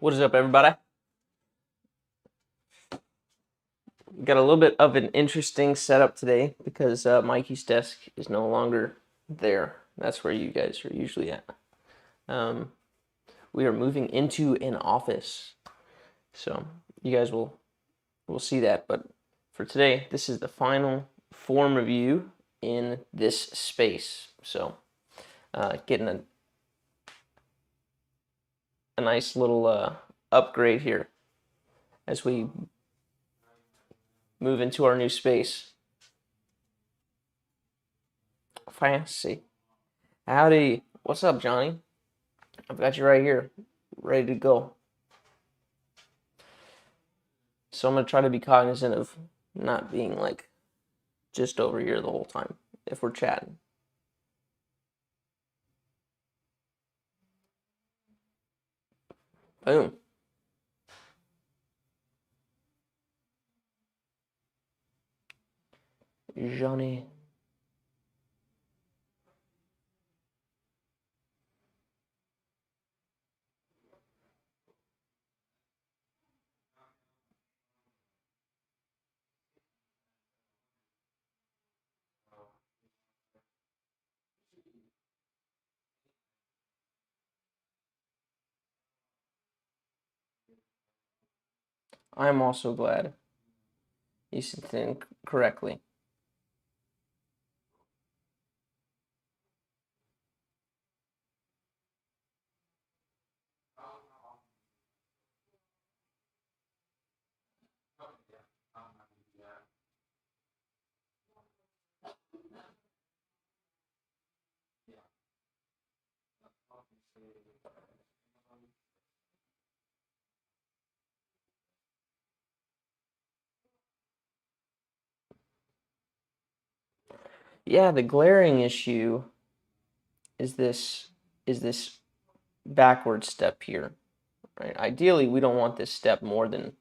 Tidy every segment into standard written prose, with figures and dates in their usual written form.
What is up, everybody? Got a little bit of an interesting setup today because Mikey's desk is no longer there. That's where you guys are usually at. We are moving into an office, so you guys will see that. But for today, this is the final form review in this space. So getting a nice little upgrade here as we move into our new space. Fancy. Howdy. What's up, Johnny? I've got you right here, ready to go. So I'm going to try to be cognizant of not being like just over here the whole time if we're chatting. Boom. Johnny. I'm also glad you said think correctly. Yeah, the glaring issue is this backward step here, right? Ideally, we don't want this step more than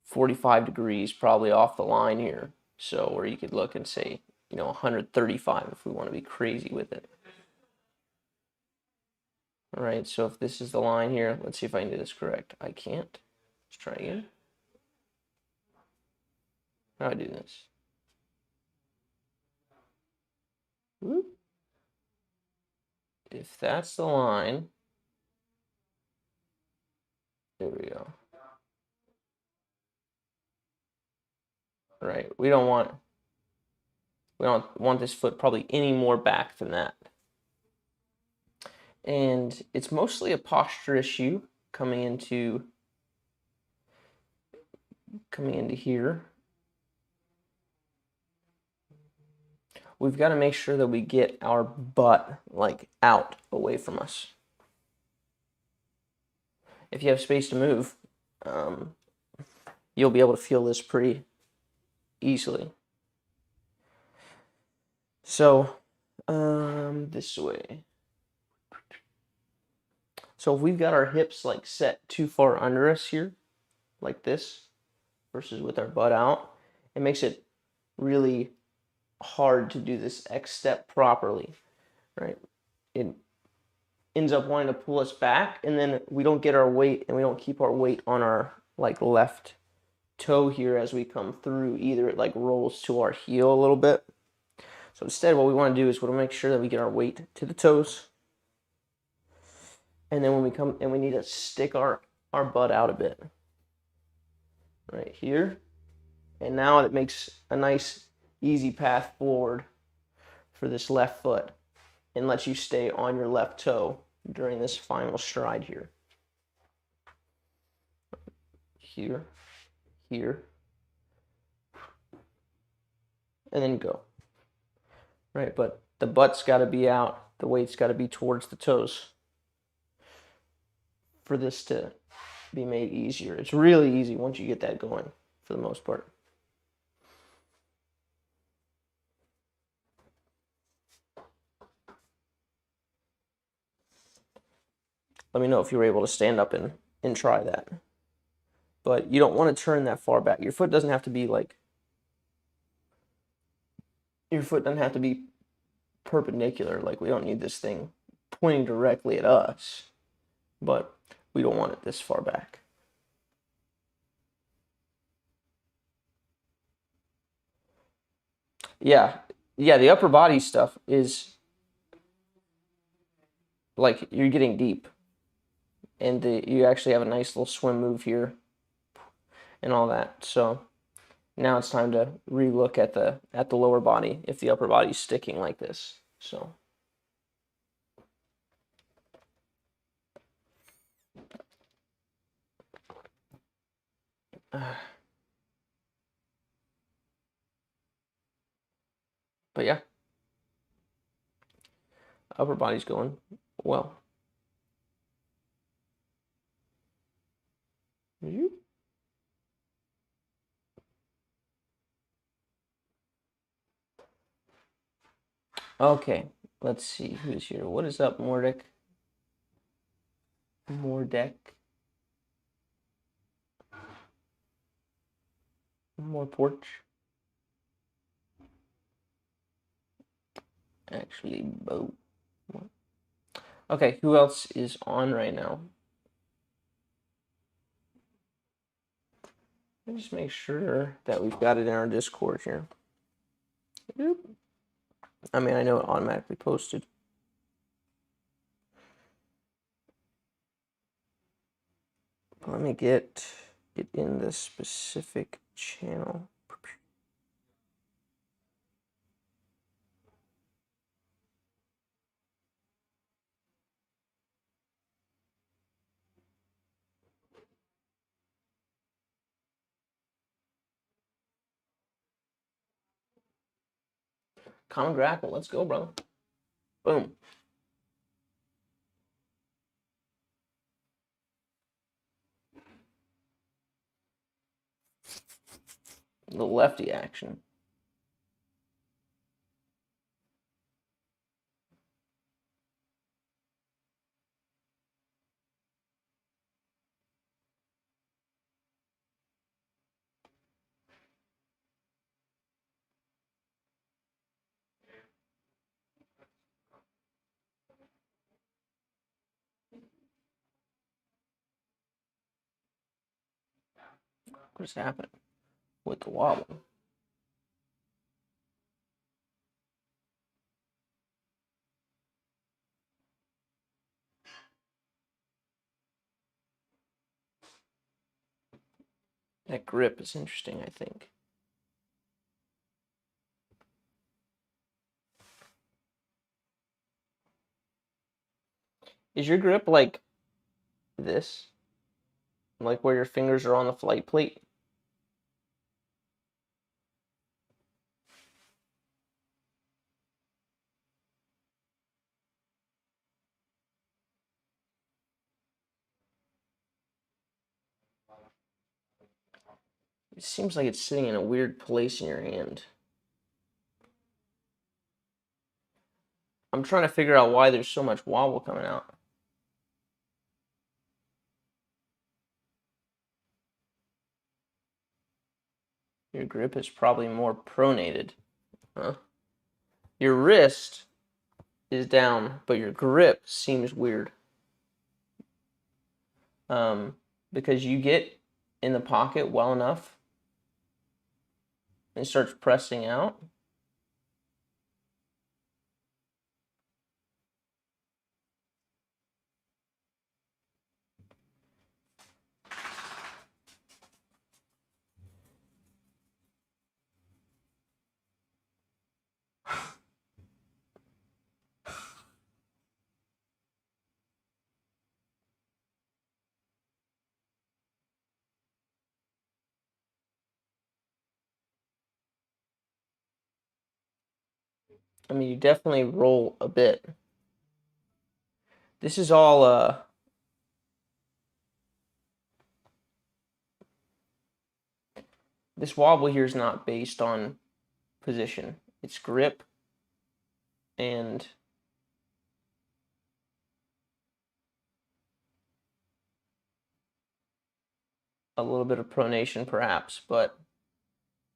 45 degrees probably off the line here. So where you could look and say, 135 if we want to be crazy with it. All right, so if this is the line here, let's see if I can do this correct. I can't. Let's try again. How do I do this? Whoop. If that's the line, there we go. All right, we don't want this foot probably any more back than that. And it's mostly a posture issue coming into here. We've got to make sure that we get our butt like out away from us. If you have space to move, you'll be able to feel this pretty easily. So, this way. So if we've got our hips like set too far under us here, like this, versus with our butt out, it makes it really hard to do this X step properly, right? It ends up wanting to pull us back, and then we don't get our weight, and we don't keep our weight on our like left toe here as we come through. Either it like rolls to our heel a little bit. So instead, what we want to do is we want to make sure that we get our weight to the toes, and then when we come and we need to stick our butt out a bit, right here, and now it makes a nice easy path forward for this left foot and lets you stay on your left toe during this final stride here. Here, here, and then go. Right, but the butt's got to be out, the weight's got to be towards the toes for this to be made easier. It's really easy once you get that going for the most part. Let me know if you were able to stand up and try that. But you don't want to turn that far back. Your foot doesn't have to be perpendicular. Like, we don't need this thing pointing directly at us. But We don't want it this far back. Yeah, the upper body stuff is like you're getting deep, and you actually have a nice little swim move here and all that. So now it's time to relook at the lower body if the upper body's sticking like this. So but yeah, upper body's going well. Okay, let's see who's here. What is up, Mordek? Mordek. More porch. Actually, Bo. Okay, who else is on right now? Let me just make sure that we've got it in our Discord here. I mean, I know it automatically posted. Let me get in this specific channel. Common Grackle, let's go, bro. Boom. The lefty action. What's happening with the wobble? That grip is interesting, I think. Is your grip like this? Like where your fingers are on the flight plate? It seems like it's sitting in a weird place in your hand. I'm trying to figure out why there's so much wobble coming out. Your grip is probably more pronated. Huh? Your wrist is down, but your grip seems weird. Because you get in the pocket well enough and it starts pressing out. I mean, you definitely roll a bit. This is all this wobble here is not based on position. It's grip and a little bit of pronation perhaps, but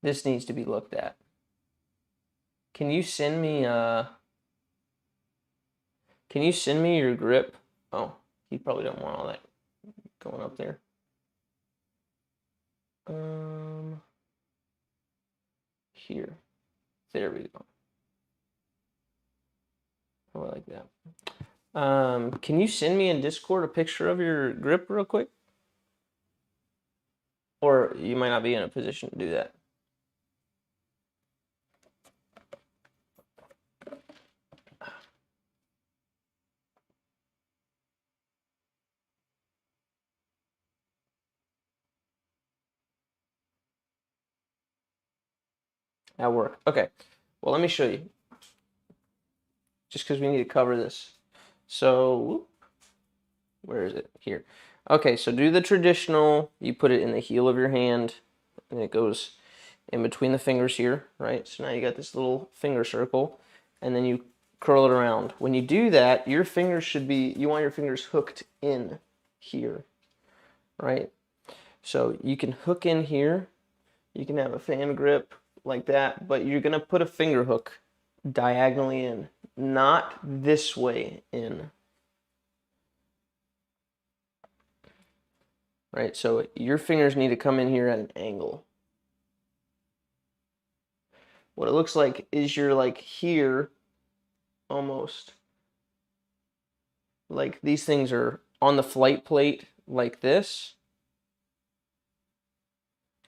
this needs to be looked at. Can you send me your grip? Oh, you probably don't want all that showing up there. Here. There we go. Oh, I like that. Can you send me in Discord a picture of your grip real quick? Or you might not be in a position to do that. That'll work. Okay. Well, let me show you. Just because we need to cover this. So, where is it? Here. Okay, so do the traditional. You put it in the heel of your hand, and it goes in between the fingers here, right? So now you got this little finger circle, and then you curl it around. When you do that, your fingers should be, you want your fingers hooked in here, right? So you can hook in here. You can have a fan grip like that, but you're going to put a finger hook diagonally in, not this way in. Right, so your fingers need to come in here at an angle. What it looks like is you're like here, almost. Like these things are on the flight plate like this,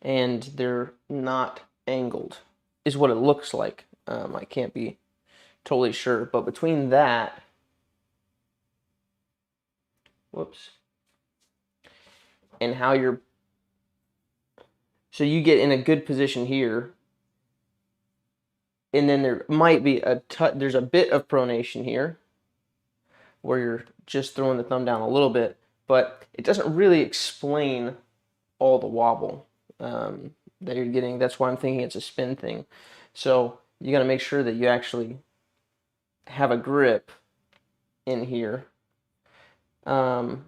and they're not angled, is what it looks like. I can't be totally sure, but between that, whoops, and how you're, so you get in a good position here, and then there might be there's a bit of pronation here, where you're just throwing the thumb down a little bit, but it doesn't really explain all the wobble that you're getting. That's why I'm thinking it's a spin thing. So you got to make sure that you actually have a grip in here, so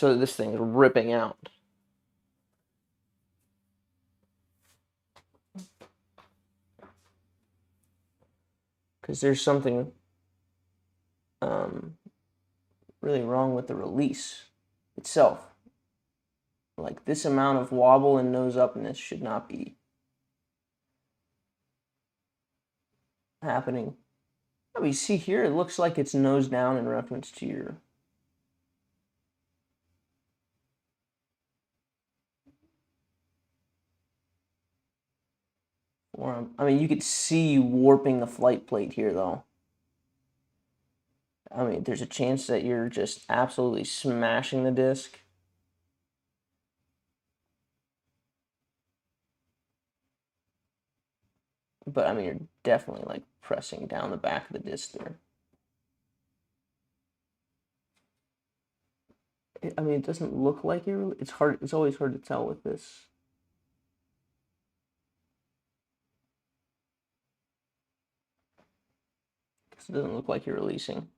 that this thing's ripping out. Because there's something really wrong with the release itself. Like this amount of wobble and nose upness should not be happening. Oh, you see here, it looks like it's nose down in reference to your forearm. I mean, you could see warping the flight plate here, though. I mean, there's a chance that you're just absolutely smashing the disc. But, I mean, you're definitely, like, pressing down the back of the disc there. I mean, it doesn't look like it. It's hard. It's always hard to tell with this. Because it doesn't look like you're releasing.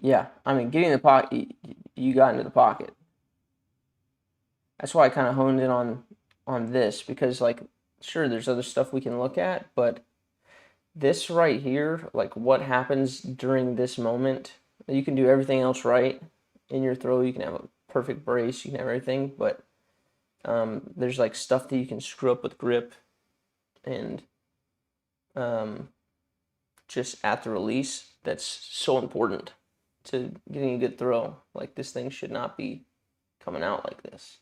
Yeah, I mean, getting in the pocket, you got into the pocket. That's why I kind of honed in on this, because, like, sure, there's other stuff we can look at, but this right here, like what happens during this moment, you can do everything else right in your throw. You can have a perfect brace, you can have everything, but there's like stuff that you can screw up with grip and just at the release that's so important to getting a good throw. Like this thing should not be coming out like this.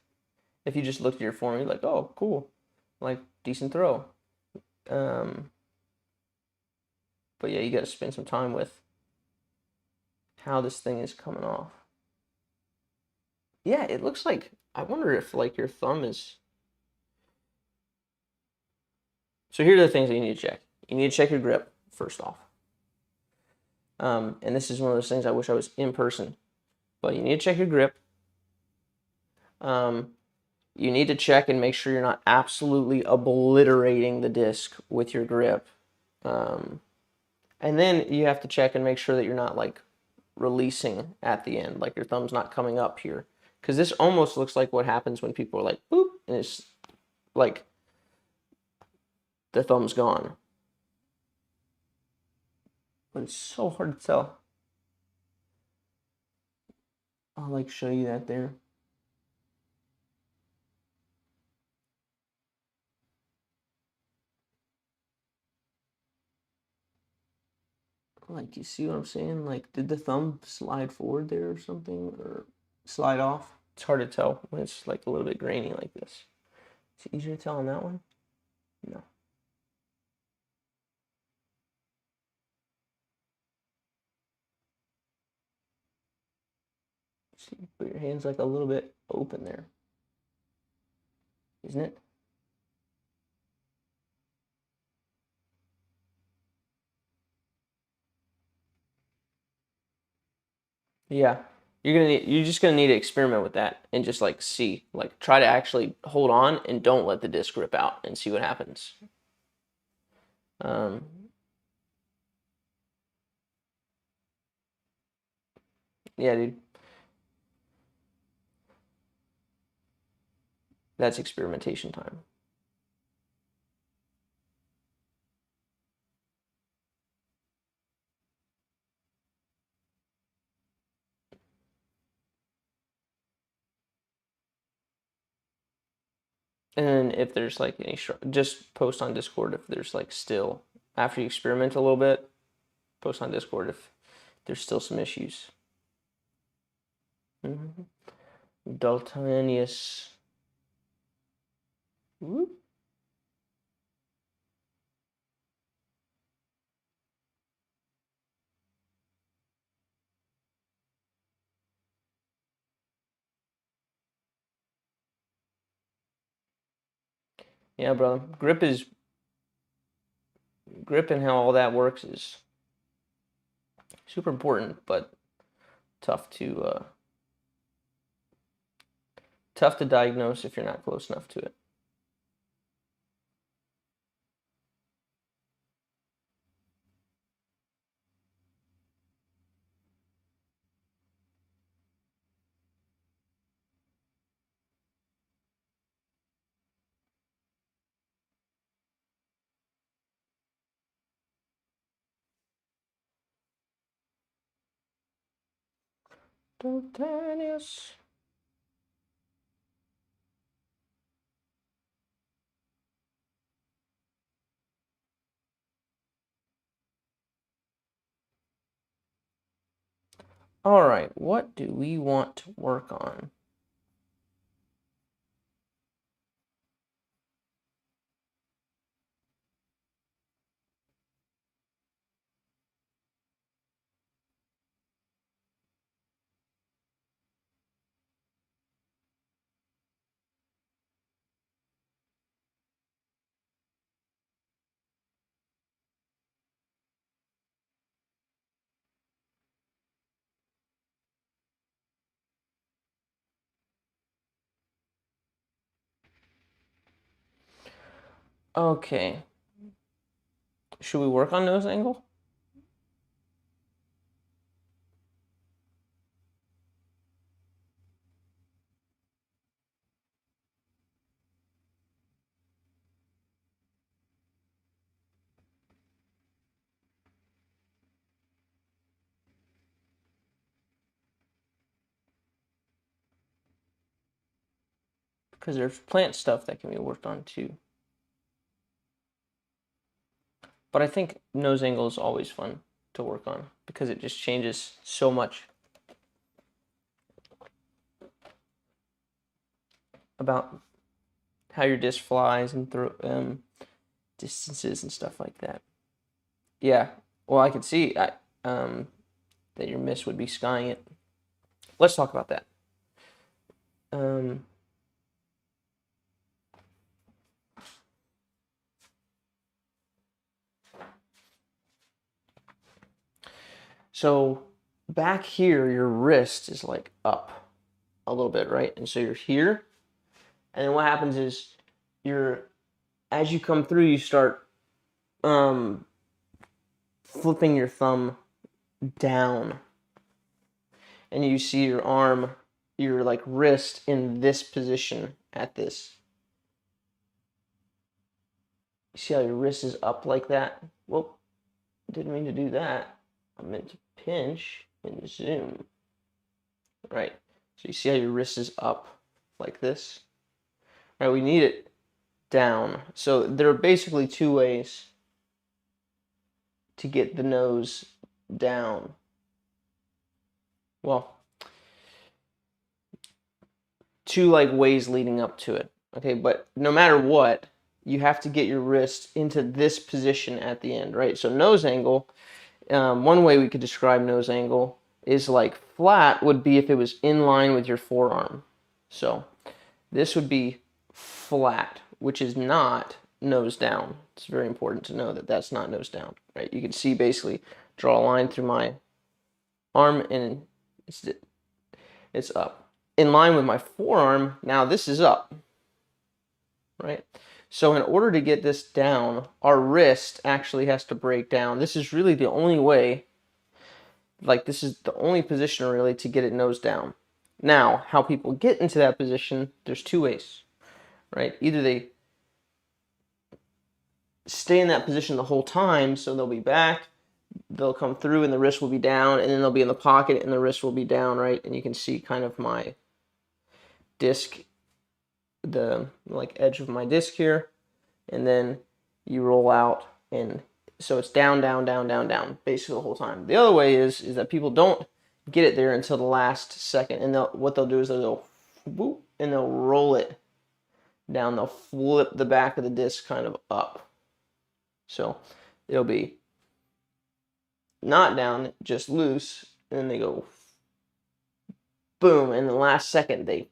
If you just looked at your form, you're like, oh, cool, like decent throw. But yeah, you got to spend some time with how this thing is coming off. Yeah, it looks like, I wonder if like your thumb is. So here are the things that you need to check. You need to check your grip first off. And this is one of those things I wish I was in person. But you need to check your grip. You need to check and make sure you're not absolutely obliterating the disc with your grip. And then you have to check and make sure that you're not like releasing at the end, like your thumb's not coming up here. Because this almost looks like what happens when people are like, boop, and it's like the thumb's gone. but it's so hard to tell. I'll like show you that there. Like, you see what I'm saying? Like, did the thumb slide forward there or something, or slide off? It's hard to tell when it's like a little bit grainy like this. Is it easier to tell on that one? No. See, put your hands like a little bit open there, isn't it? Yeah, you're just gonna need to experiment with that and just like see, like try to actually hold on and don't let the disc rip out and see what happens. Um, yeah, dude, that's experimentation time. And then if there's like any, just post on Discord if there's like still, after you experiment a little bit, post on Discord if there's still some issues. Daltonius. Whoop. Yeah, brother. Grip and how all that works is super important, but tough to diagnose if you're not close enough to it. Daltonius. All right, what do we want to work on? Okay. Should we work on nose angle? Because there's plant stuff that can be worked on too. But I think nose angle is always fun to work on because it just changes so much about how your disc flies and distances and stuff like that. Yeah, well, I can see that your miss would be skying it. Let's talk about that. So back here, your wrist is like up a little bit, right? And so you're here, and then what happens is as you come through, you start flipping your thumb down, and you see your arm, your like wrist in this position at this. You see how your wrist is up like that? Whoop, didn't mean to do that. I meant to pinch and zoom. Right. So you see how your wrist is up like this? Right, we need it down. So there are basically two ways to get the nose down. Well, two like ways leading up to it. Okay, but no matter what, you have to get your wrist into this position at the end, right? So nose angle, one way we could describe nose angle is like flat would be if it was in line with your forearm. So this would be flat, which is not nose down. It's very important to know that that's not nose down, right? You can see basically draw a line through my arm and it's up. In line with my forearm, now this is up, right? So in order to get this down, our wrist actually has to break down. This is really the only way, like this is the only position really to get it nose down. Now, how people get into that position, there's two ways, right? Either they stay in that position the whole time, so they'll be back, they'll come through and the wrist will be down, and then they'll be in the pocket and the wrist will be down, right? And you can see kind of my disc, the like edge of my disc here, and then you roll out, and so it's down, down, down, down, down, basically the whole time. The other way is that people don't get it there until the last second, and what they'll do is they'll go whoop, and they'll roll it down. They'll flip the back of the disc kind of up, so it'll be not down, just loose, and then they go boom, and the last second they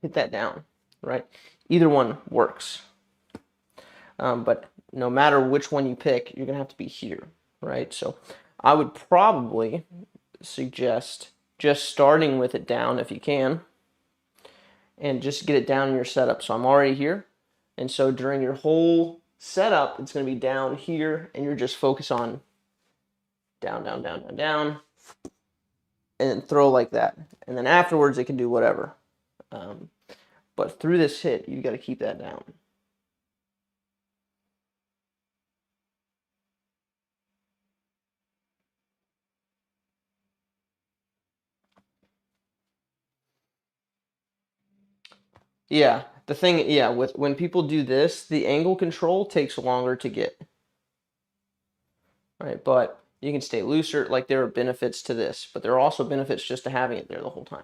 hit that down, right? Either one works. But no matter which one you pick, you're going to have to be here, right? So I would probably suggest just starting with it down if you can, and just get it down in your setup. So I'm already here, and so during your whole setup, it's going to be down here, and you're just focus on down, down, down, down, down, and then throw like that. And then afterwards, it can do whatever. But through this hit, you got to keep that down. Yeah, the thing, yeah, with when people do this, the angle control takes longer to get. Right, but you can stay looser. Like there are benefits to this, but there are also benefits just to having it there the whole time.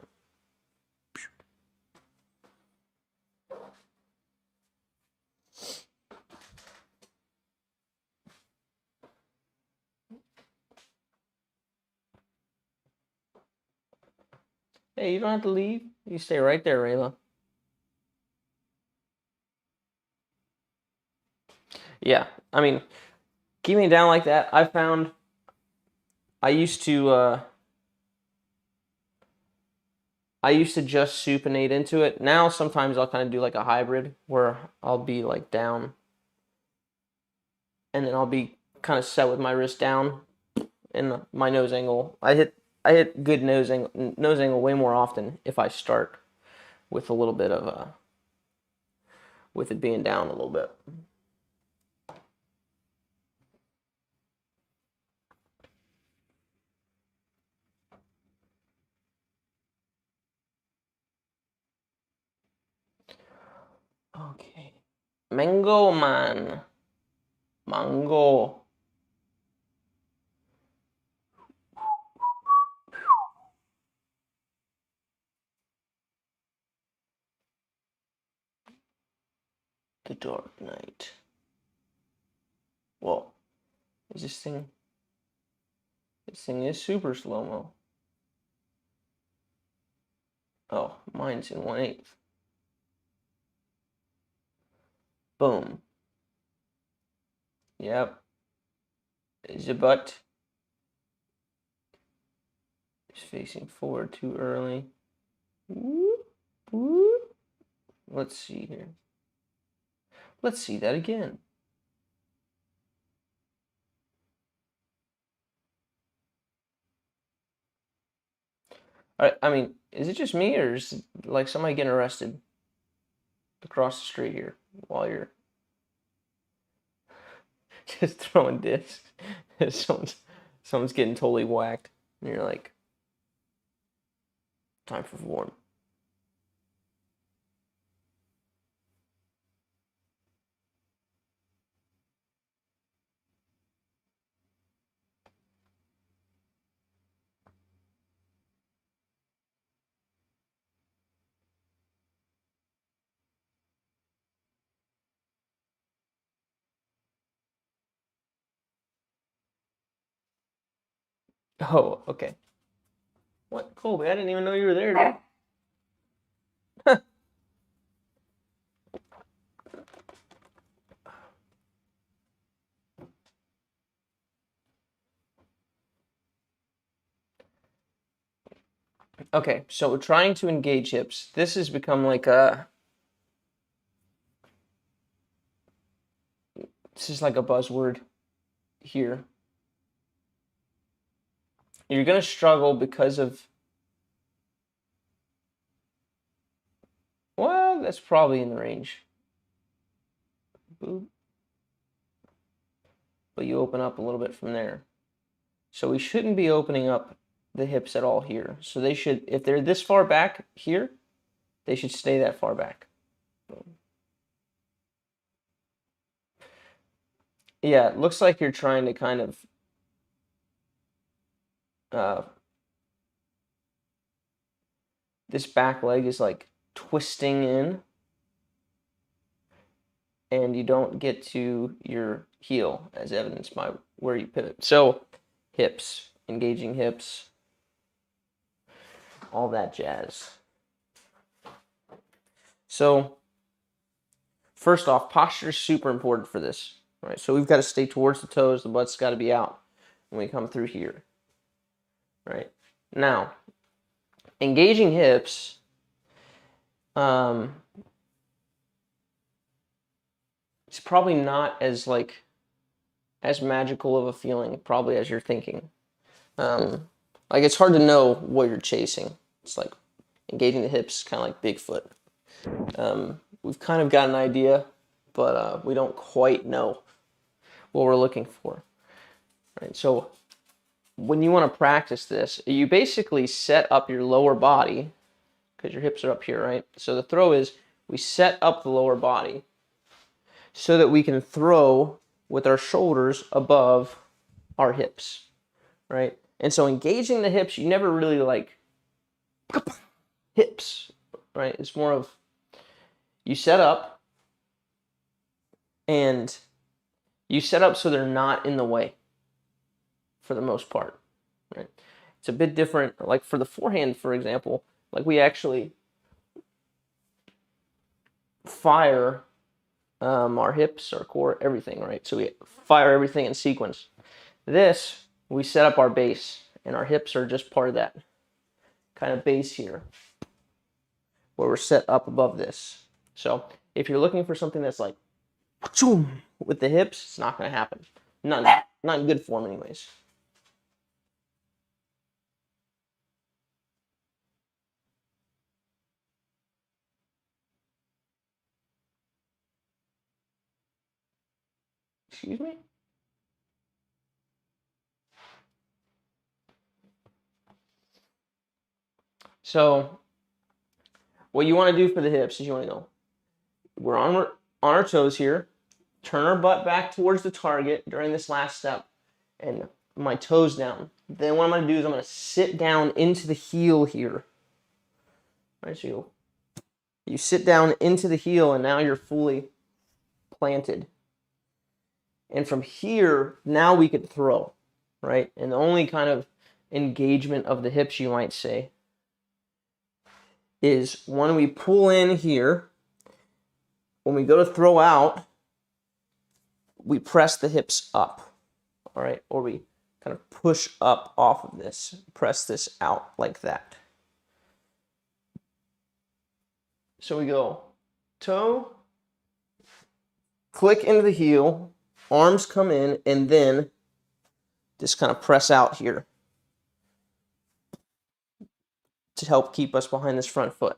Hey, you don't have to leave. You stay right there, Rayla. Yeah, I mean, keeping it down like that, I found I used to just supinate into it. Now sometimes I'll kind of do like a hybrid where I'll be like down, and then I'll be kind of set with my wrist down and my nose angle. I hit good nose angle way more often if I start with a little bit of with it being down a little bit. Okay. Mango man. Mango. The Dark Knight. Whoa. Is this thing... This thing is super slow-mo. Oh, mine's in 1/8. Boom. Yep. Is your butt is facing forward too early? Whoop, whoop. Let's see here. Let's see that again. I mean, is it just me, or is it like somebody getting arrested across the street here while you're just throwing discs? Someone's Someone's getting totally whacked, and you're like, time for form. Oh, okay. What, Colby? I didn't even know you were there, dude. Okay, so we're trying to engage hips. This has become like a... This is like a buzzword here. You're going to struggle because of... Well, that's probably in the range. Boop. But you open up a little bit from there. So we shouldn't be opening up the hips at all here. So they should, if they're this far back here, they should stay that far back. Yeah, it looks like you're trying to kind of this back leg is like twisting in, and you don't get to your heel as evidenced by where you pivot. So hips, engaging hips, all that jazz. So first off, posture is super important for this. Right, so we've got to stay towards the toes. The butt's got to be out when we come through here. Right, now, engaging hips, it's probably not as as magical of a feeling probably as you're thinking. Like it's hard to know what you're chasing. It's like engaging the hips, kind of like Bigfoot. We've kind of got an idea, but we don't quite know what we're looking for. Right, so when you want to practice this, you basically set up your lower body, because your hips are up here, right? So the throw is we set up the lower body so that we can throw with our shoulders above our hips, right? And so engaging the hips, you never really like hips, right? It's more of you set up, and you set up so they're not in the way for the most part, right? It's a bit different. Like for the forehand, for example, like we actually fire our hips, our core, everything, right? So we fire everything in sequence. This, we set up our base, and our hips are just part of that kind of base here, where we're set up above this. So if you're looking for something that's like with the hips, it's not going to happen. Not in good form anyways. Excuse me? So what you want to do for the hips is you want to go, we're on our toes here, turn our butt back towards the target during this last step, and my toes down. Then what I'm going to do is I'm going to sit down into the heel here. Right, so you sit down into the heel, and now you're fully planted. And from here, now we could throw, right? And the only kind of engagement of the hips, you might say, is when we pull in here, when we go to throw out, we press the hips up, all right? Or we kind of push up off of this, press this out like that. So we go toe, click into the heel, arms come in, and then just kind of press out here to help keep us behind this front foot.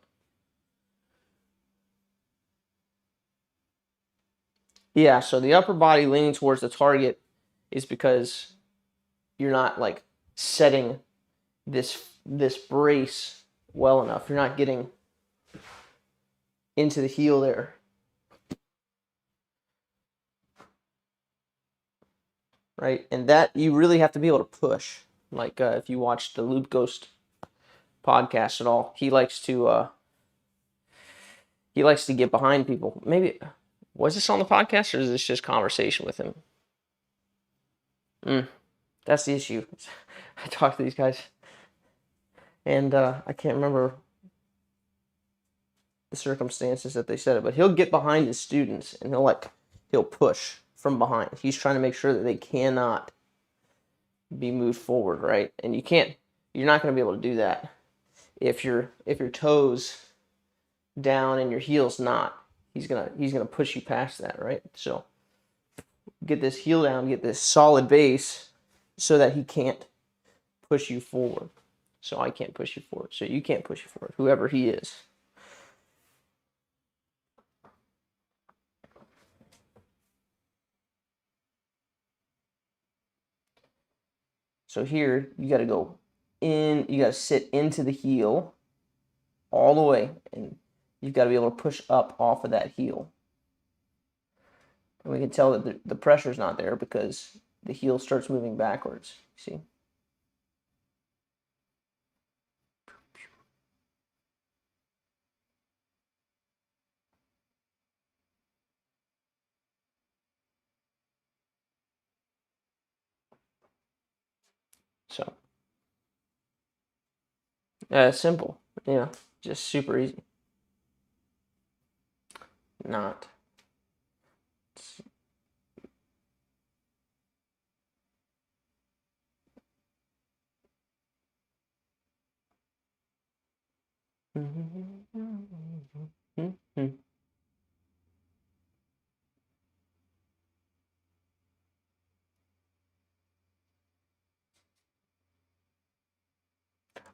Yeah, so the upper body leaning towards the target is because you're not like setting this brace well enough. You're not getting into the heel there. Right? And that you really have to be able to push. Like if you watch the Loop Ghost podcast at all, he likes to get behind people. Maybe was this on the podcast or is this just conversation with him? That's the issue. I talk to these guys, and I can't remember the circumstances that they said it, but he'll get behind his students and he'll push from behind. He's trying to make sure that they cannot be moved forward, right? And you're not going to be able to do that if your toes down and your heel's not. He's gonna push you past that, right? So get this heel down, get this solid base, so that he can't push you forward. So I can't push you forward. So you can't push you forward. Whoever he is. So here you got to go in. You got to sit into the heel all the way, and you've got to be able to push up off of that heel. And we can tell that the pressure's not there because the heel starts moving backwards. See? So, simple. Yeah, just super easy. Not.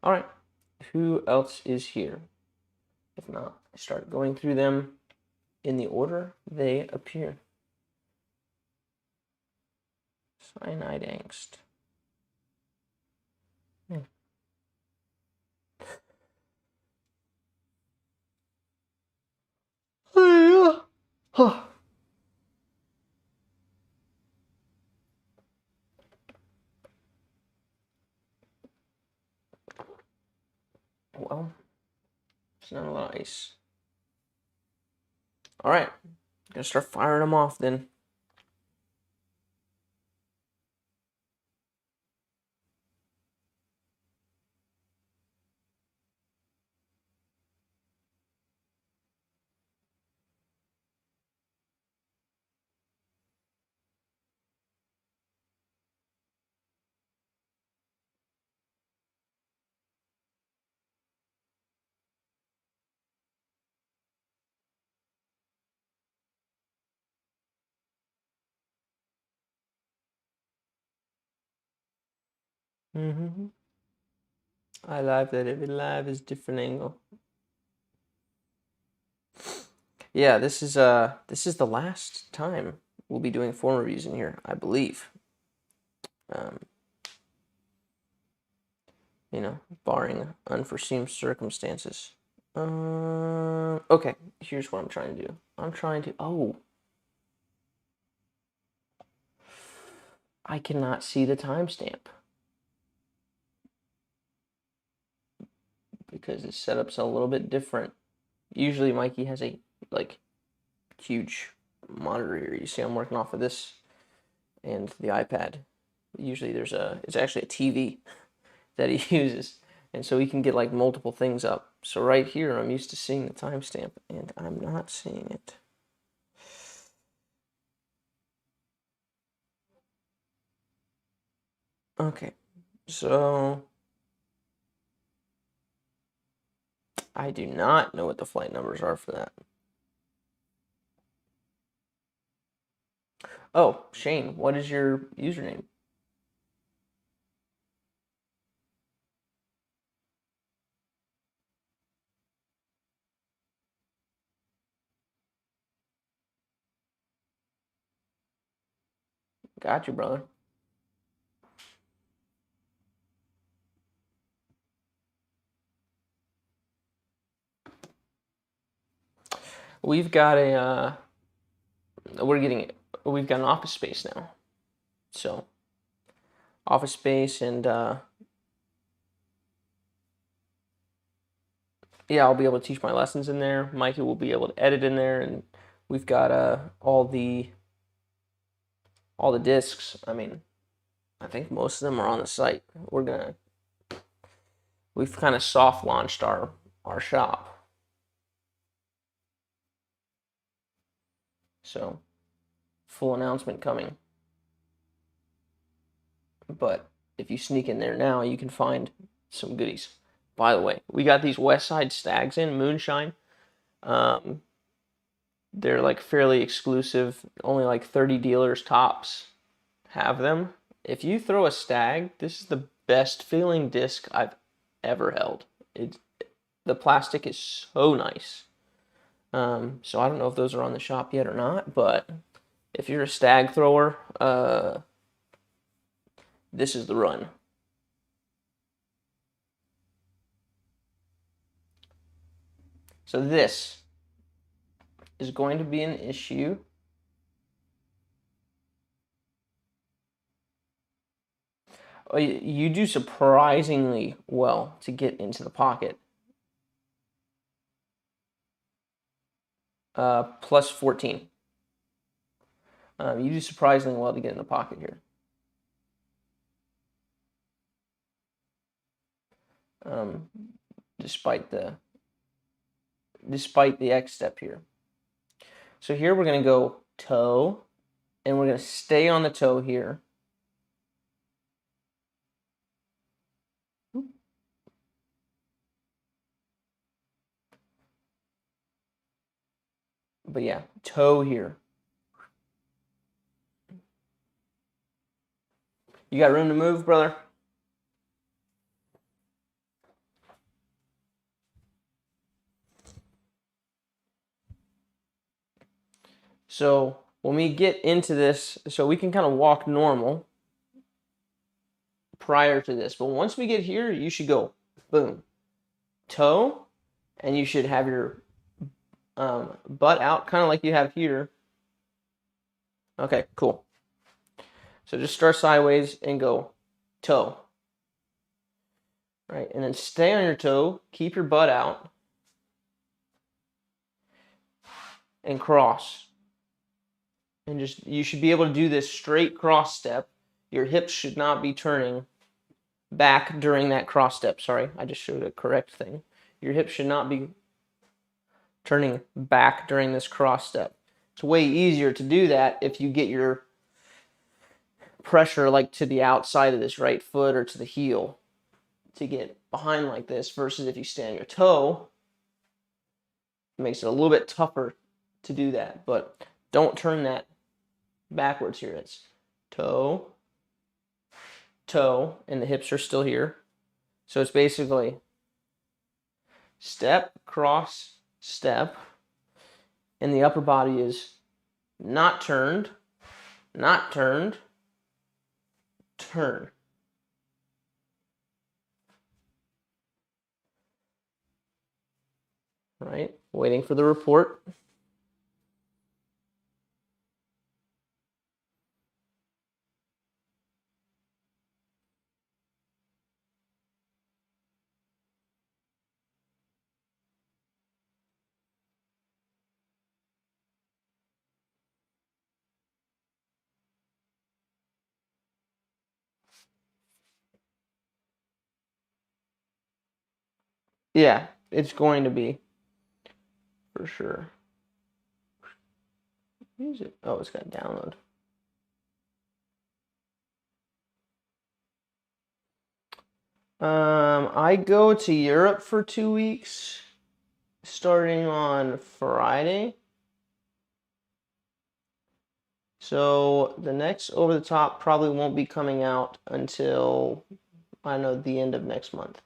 All right, who else is here? If not, I start going through them in the order they appear. Cyanide angst. Well, it's not a lot of ice. All right, gonna start firing them off then. I like that every live is different angle. Yeah, this is the last time we'll be doing form reviews in here, I believe. Barring unforeseen circumstances. Okay, here's what I'm trying to do. I cannot see the timestamp because this setup's a little bit different. Usually Mikey has a huge monitor here. You see I'm working off of this and the iPad. Usually it's actually a TV that he uses. And so he can get multiple things up. So right here, I'm used to seeing the timestamp, and I'm not seeing it. Okay, so I do not know what the flight numbers are for that. Oh, Shane, what is your username? Got you, brother. we've got a we've got an office space now. So office space, and yeah, I'll be able to teach my lessons in there. Mikey will be able to edit in there, and we've got all the discs. I mean, I think most of them are on the site. We've kind of soft launched our shop. So, full announcement coming. But if you sneak in there now, you can find some goodies. By the way, we got these West Side Stags in Moonshine. They're like fairly exclusive. Only like 30 dealers tops have them. If you throw a stag, this is the best feeling disc I've ever held. The plastic is so nice. So I don't know if those are on the shop yet or not, but if you're a stag thrower, this is the run. So this is going to be an issue. You do surprisingly well to get into the pocket. Plus 14. You do surprisingly well to get in the pocket here. Despite the X step here. So here we're going to go toe, and we're going to stay on the toe here. But yeah, toe here. You got room to move, brother? So when we get into this, so we can kind of walk normal prior to this. But once we get here, you should go boom, toe, and you should have your butt out, kind of like you have here. Okay, cool. So just start sideways and go toe. Right, and then stay on your toe, keep your butt out, and cross. And just, you should be able to do this straight cross step. Your hips should not be turning back during that cross step. Sorry, I just showed a correct thing. Your hips should not be turning back during this cross step. It's way easier to do that if you get your pressure like to the outside of this right foot or to the heel to get behind like this, versus if you stay on your toe, it makes it a little bit tougher to do that. But don't turn that backwards here. It's toe, toe, and the hips are still here. So it's basically step, cross, step, and the upper body is not turned, turn. Right? Waiting for the report. Yeah, it's going to be for sure. Use it. Oh, it's got to download. I go to Europe for 2 weeks, starting on Friday. So the next Over the Top probably won't be coming out until, I don't know, the end of next month.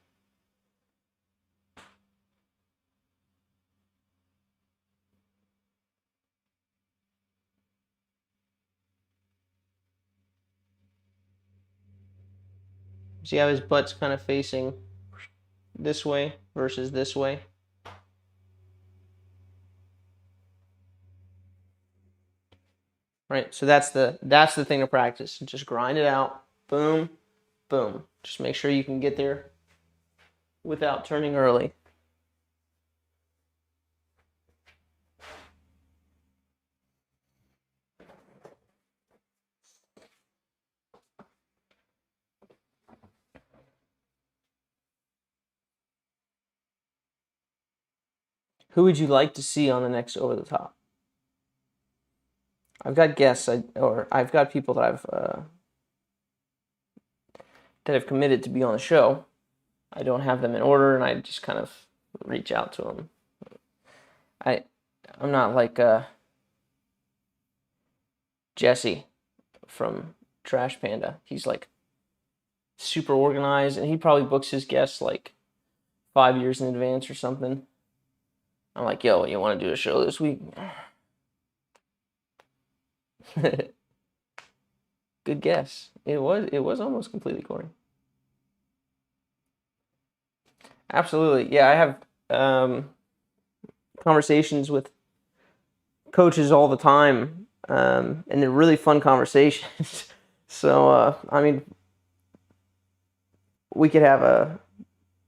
See how his butt's kind of facing this way versus this way? right? So that's the thing to practice. Just grind it out. Boom, boom. Just make sure you can get there without turning early. Who would you like to see on the next Over the Top? I've got guests, or I've got people that have committed to be on the show. I don't have them in order, and I just kind of reach out to them. I'm not like Jesse from Trash Panda. He's like super organized, and he probably books his guests like 5 years in advance or something. I'm like, yo, you want to do a show this week? Good guess. It was almost completely corny. Absolutely. Yeah, I have conversations with coaches all the time, and they're really fun conversations. So, I mean, we could have a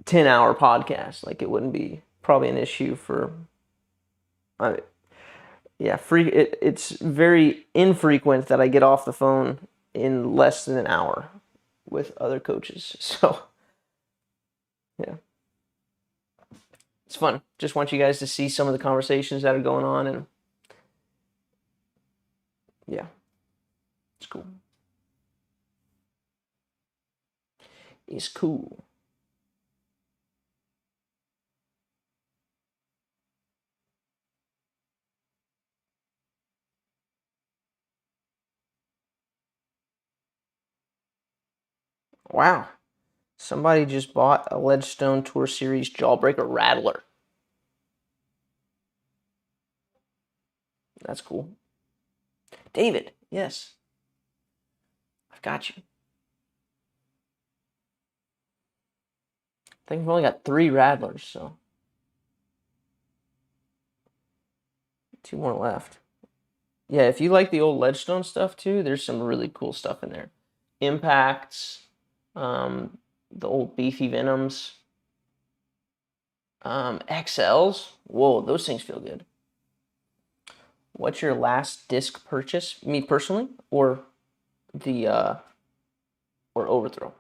10-hour podcast. Like, it wouldn't be probably an issue for, it's very infrequent that I get off the phone in less than an hour with other coaches. So, yeah. It's fun. Just want you guys to see some of the conversations that are going on, and yeah, it's cool. It's cool. Wow. Somebody just bought a Ledgestone Tour Series Jawbreaker Rattler. That's cool. David, yes. I've got you. I think we've only got 3 Rattlers, so 2 more left. Yeah, if you like the old Ledgestone stuff too, there's some really cool stuff in there. Impacts, the old Beefy Venoms, XLs. Whoa, those things feel good. What's your last disc purchase? Me personally, or the or Overthrow?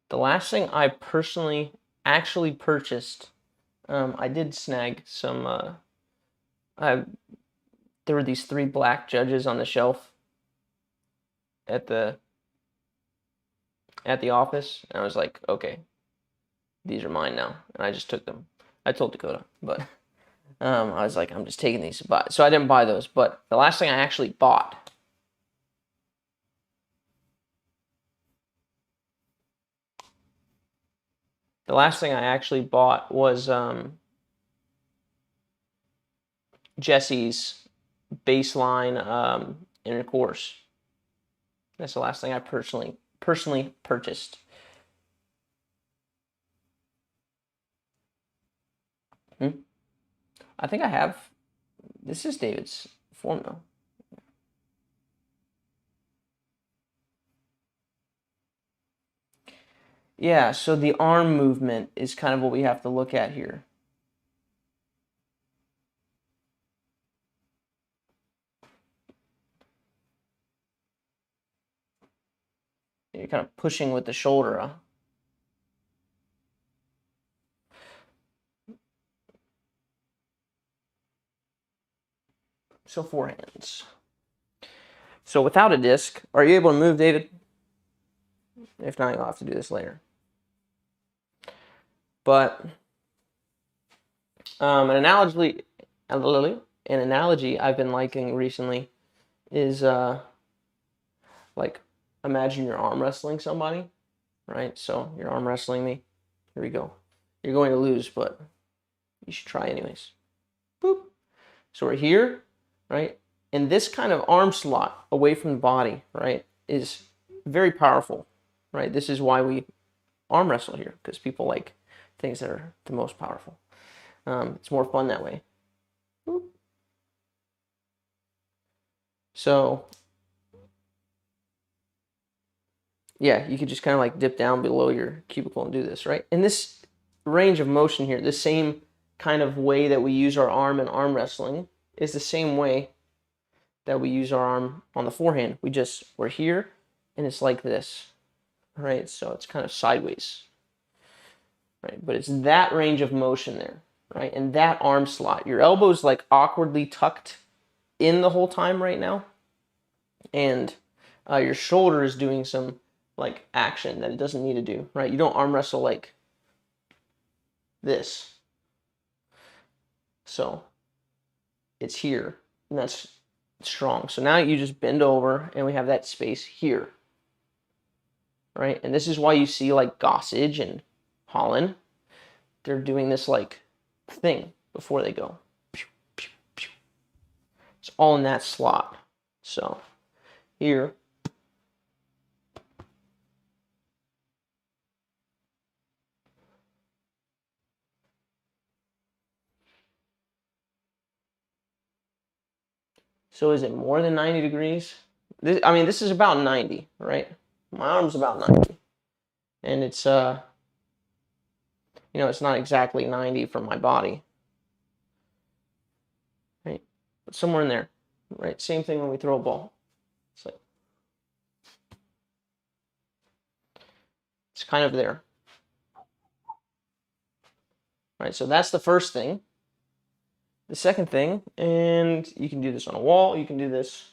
The last thing I personally actually purchased, I did snag some. There were these 3 black judges on the shelf at the office, and I was like, okay, these are mine now, and I just took them. I told Dakota, but I was like, I'm just taking these. So I didn't buy those, but the last thing I actually bought. The last thing I actually bought was Jesse's baseline inner course. That's the last thing I personally purchased. I think I have. This is David's form though. Yeah, so the arm movement is kind of what we have to look at here. You're kind of pushing with the shoulder, huh? So forehands. So without a disc, are you able to move, David? If not, you'll have to do this later. But an analogy I've been liking recently is like, imagine you're arm wrestling somebody, right? So you're arm wrestling me. Here we go. You're going to lose, but You should try anyways. Boop. So we're here, right? And this kind of arm slot away from the body, right, is very powerful, right? This is why we arm wrestle here, because people like things that are the most powerful. It's more fun that way. Boop. So yeah, you could just kind of like dip down below your cubicle and do this, right? And this range of motion here, the same kind of way that we use our arm in arm wrestling is the same way that we use our arm on the forehand. We're here and it's like this, right? So it's kind of sideways, right? But it's that range of motion there, right? And that arm slot, your elbow's like awkwardly tucked in the whole time right now. And your shoulder is doing some like action that it doesn't need to do, right? You don't arm wrestle like this. So it's here, and that's strong. So now you just bend over and we have that space here, right? And this is why you see like Gossage and Holland, they're doing this like thing before they go. It's all in that slot. So here, so is it more than 90 degrees? This is about 90, right? My arm's about 90. And it's, it's not exactly 90 from my body, right? But somewhere in there, right? Same thing when we throw a ball. It's kind of there. Right, so that's the first thing. The second thing, and you can do this on a wall, you can do this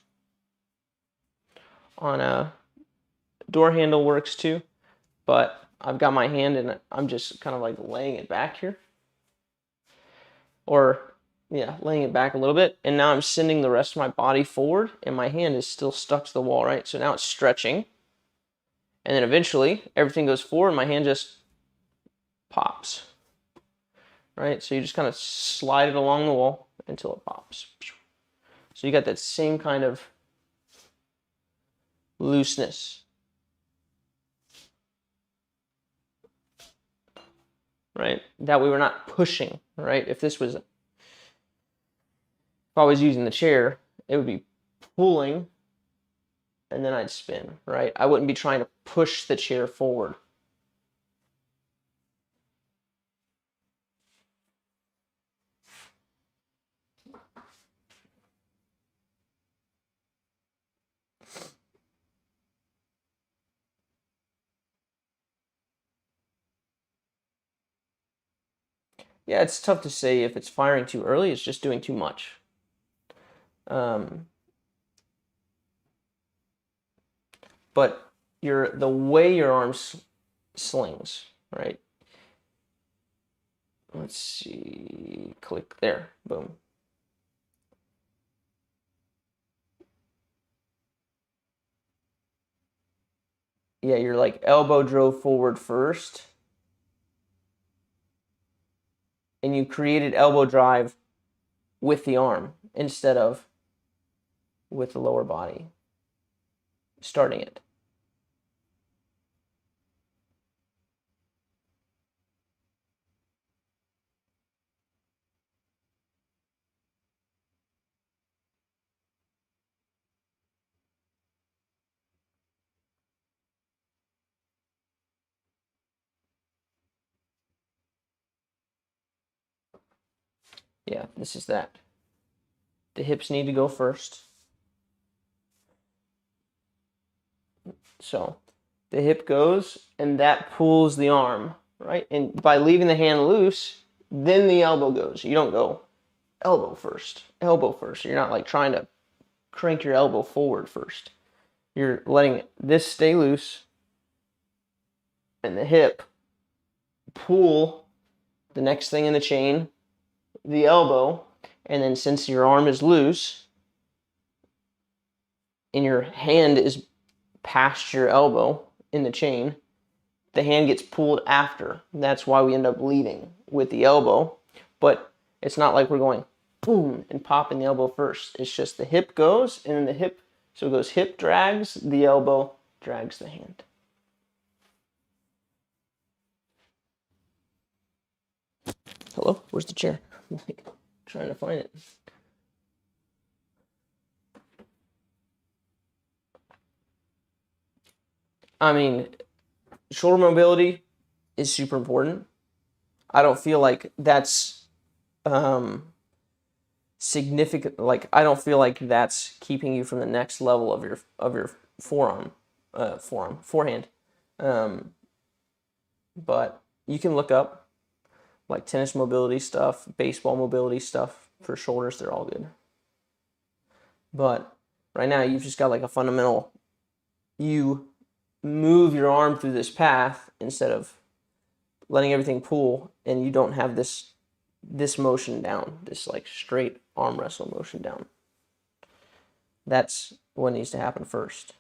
on a door handle, works too, but I've got my hand and I'm just kind of like laying it back here. Or, yeah, laying it back a little bit, and now I'm sending the rest of my body forward, and my hand is still stuck to the wall, right? So now it's stretching, and then eventually everything goes forward, and my hand just pops. Right, so you just kind of slide it along the wall until it pops. So you got that same kind of looseness, right? That way we're not pushing, right? If I was using the chair, it would be pulling, and then I'd spin, right? I wouldn't be trying to push the chair forward. Yeah, it's tough to say if it's firing too early, it's just doing too much. But the way your arm slings, right? Let's see, click there, boom. Yeah, your like elbow drove forward first, and you created elbow drive with the arm instead of with the lower body starting it. Yeah, this is that. The hips need to go first. So the hip goes, and that pulls the arm, right? And by leaving the hand loose, then the elbow goes. You don't go elbow first. You're not like trying to crank your elbow forward first. You're letting this stay loose, and the hip pull the next thing in the chain, the elbow, and then since your arm is loose and your hand is past your elbow in the chain, the hand gets pulled after. That's why we end up leading with the elbow. but it's not like we're going boom and popping the elbow first. It's just the hip goes, and then the hip, so it goes hip drags the elbow, drags the hand. Hello? Where's the chair? I'm like, trying to find it. I mean, shoulder mobility is super important. I don't feel like that's significant. Like, I don't feel like that's keeping you from the next level of your forehand. But you can look up like tennis mobility stuff, baseball mobility stuff for shoulders. They're all good. But right now, you've just got like a fundamental. You move your arm through this path instead of letting everything pull, and you don't have this motion down, this like straight arm wrestle motion down. That's what needs to happen first.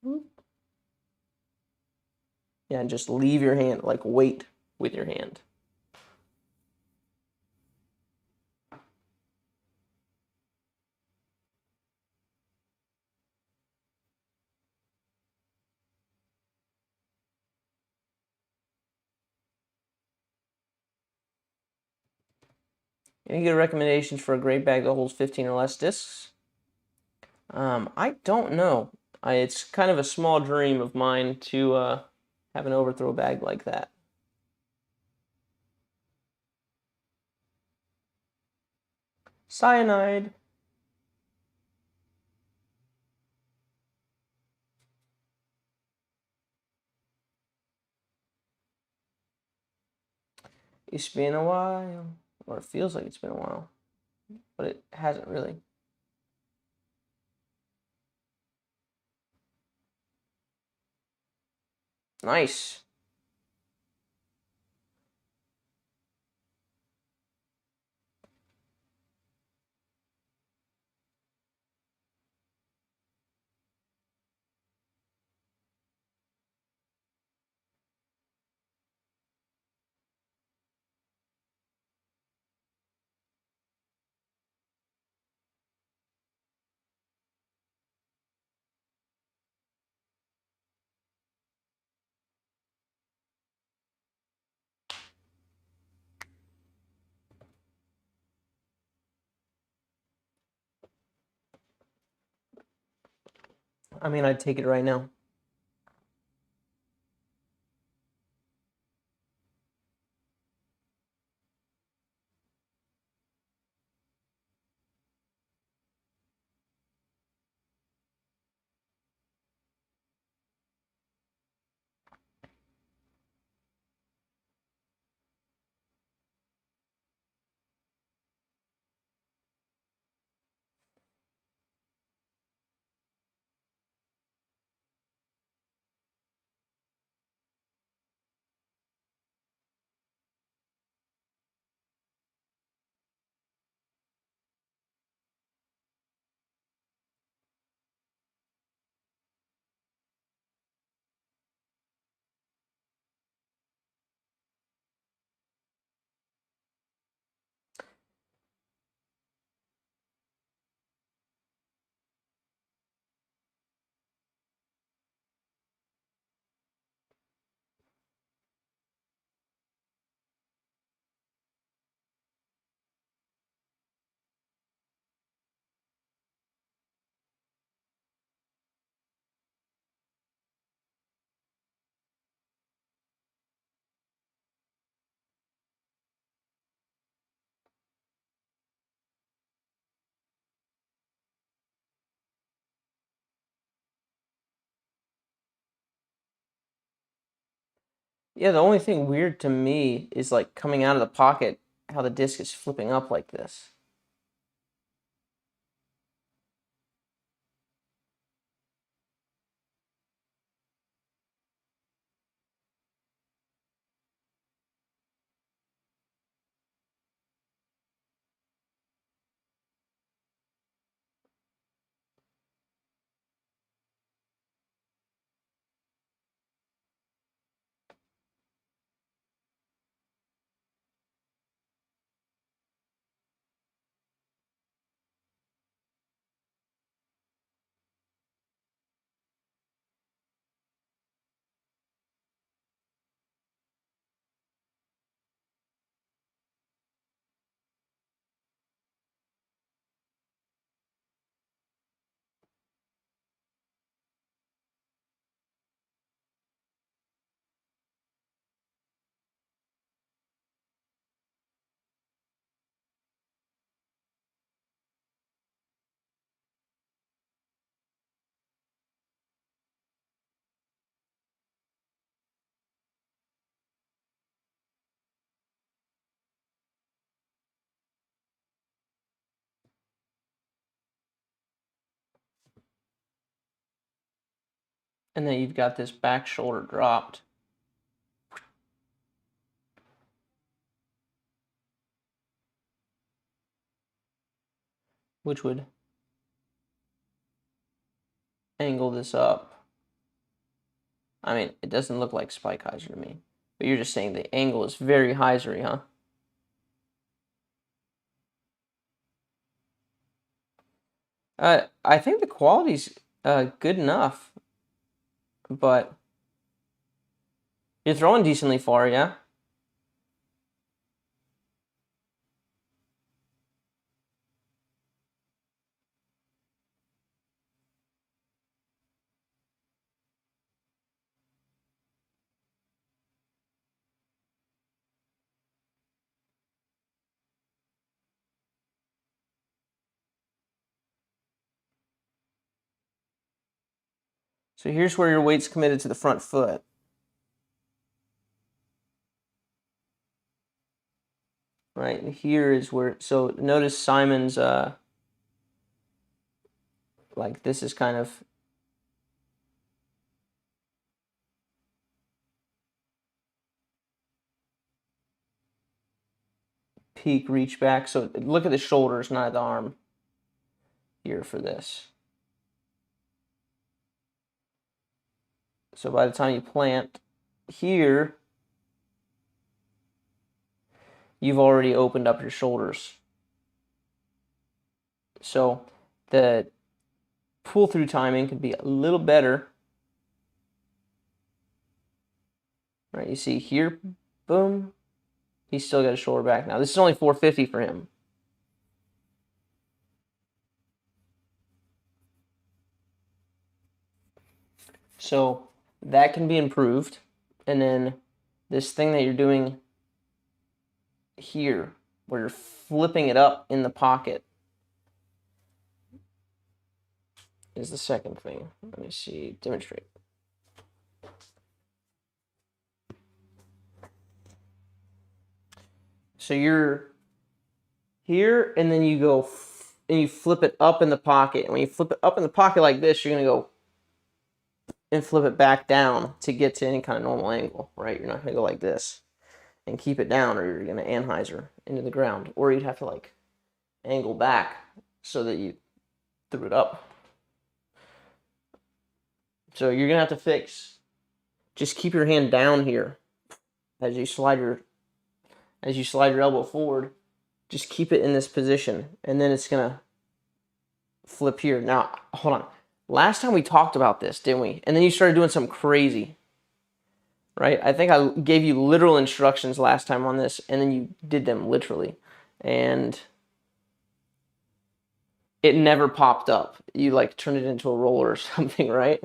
Yeah, and just leave your hand, like wait with your hand. Any good recommendations for a great bag that holds 15 or less discs? I don't know. It's kind of a small dream of mine to have an overthrow bag like that. Cyanide. It's been a while, or it feels like it's been a while, but it hasn't really. Nice. I mean, I'd take it right now. Yeah, the only thing weird to me is like coming out of the pocket, how the disc is flipping up like this. And then you've got this back shoulder dropped. Which would angle this up. I mean, it doesn't look like spike hyzer to me. But you're just saying the angle is very hyzery, huh? I think the quality's good enough, but you're throwing decently far, yeah? So here's where your weight's committed to the front foot. Right, and here is where, so notice Simon's, like this is kind of peak reach back. So look at the shoulders, not the arm here for this. So by the time you plant here, you've already opened up your shoulders. So the pull through timing could be a little better. Right, you see here, boom, he's still got his shoulder back now. This is only 450 for him. So that can be improved. And then this thing that you're doing here, where you're flipping it up in the pocket, is the second thing. Let me see, demonstrate. So you're here, and then you go, and you flip it up in the pocket. And when you flip it up in the pocket like this, you're gonna go and flip it back down to get to any kind of normal angle, right? You're not gonna go like this and keep it down, or you're gonna anhyzer into the ground, or you'd have to like angle back so that you threw it up. So you're gonna have to fix, just keep your hand down here as you slide your elbow forward. Just keep it in this position, and then it's gonna flip here. Now, hold on. Last time we talked about this, didn't we? And then you started doing something crazy, right? I think I gave you literal instructions last time on this, and then you did them literally. And it never popped up. You like turned it into a roller or something, right?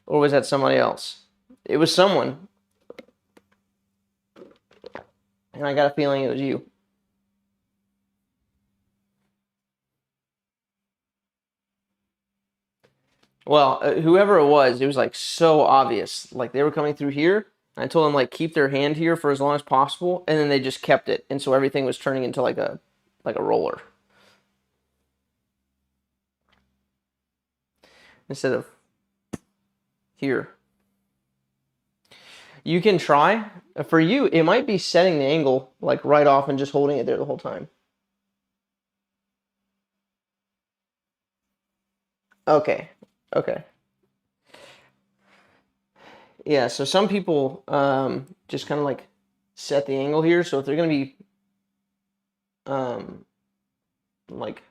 Or was that somebody else? It was someone. And I got a feeling it was you. Well, whoever it was like so obvious. Like they were coming through here. I told them like keep their hand here for as long as possible, and then they just kept it, and so everything was turning into like a roller instead of here. You can try. For you, it might be setting the angle like right off and just holding it there the whole time. Okay. Okay. Yeah, so some people just kind of like set the angle here. So if they're going to be like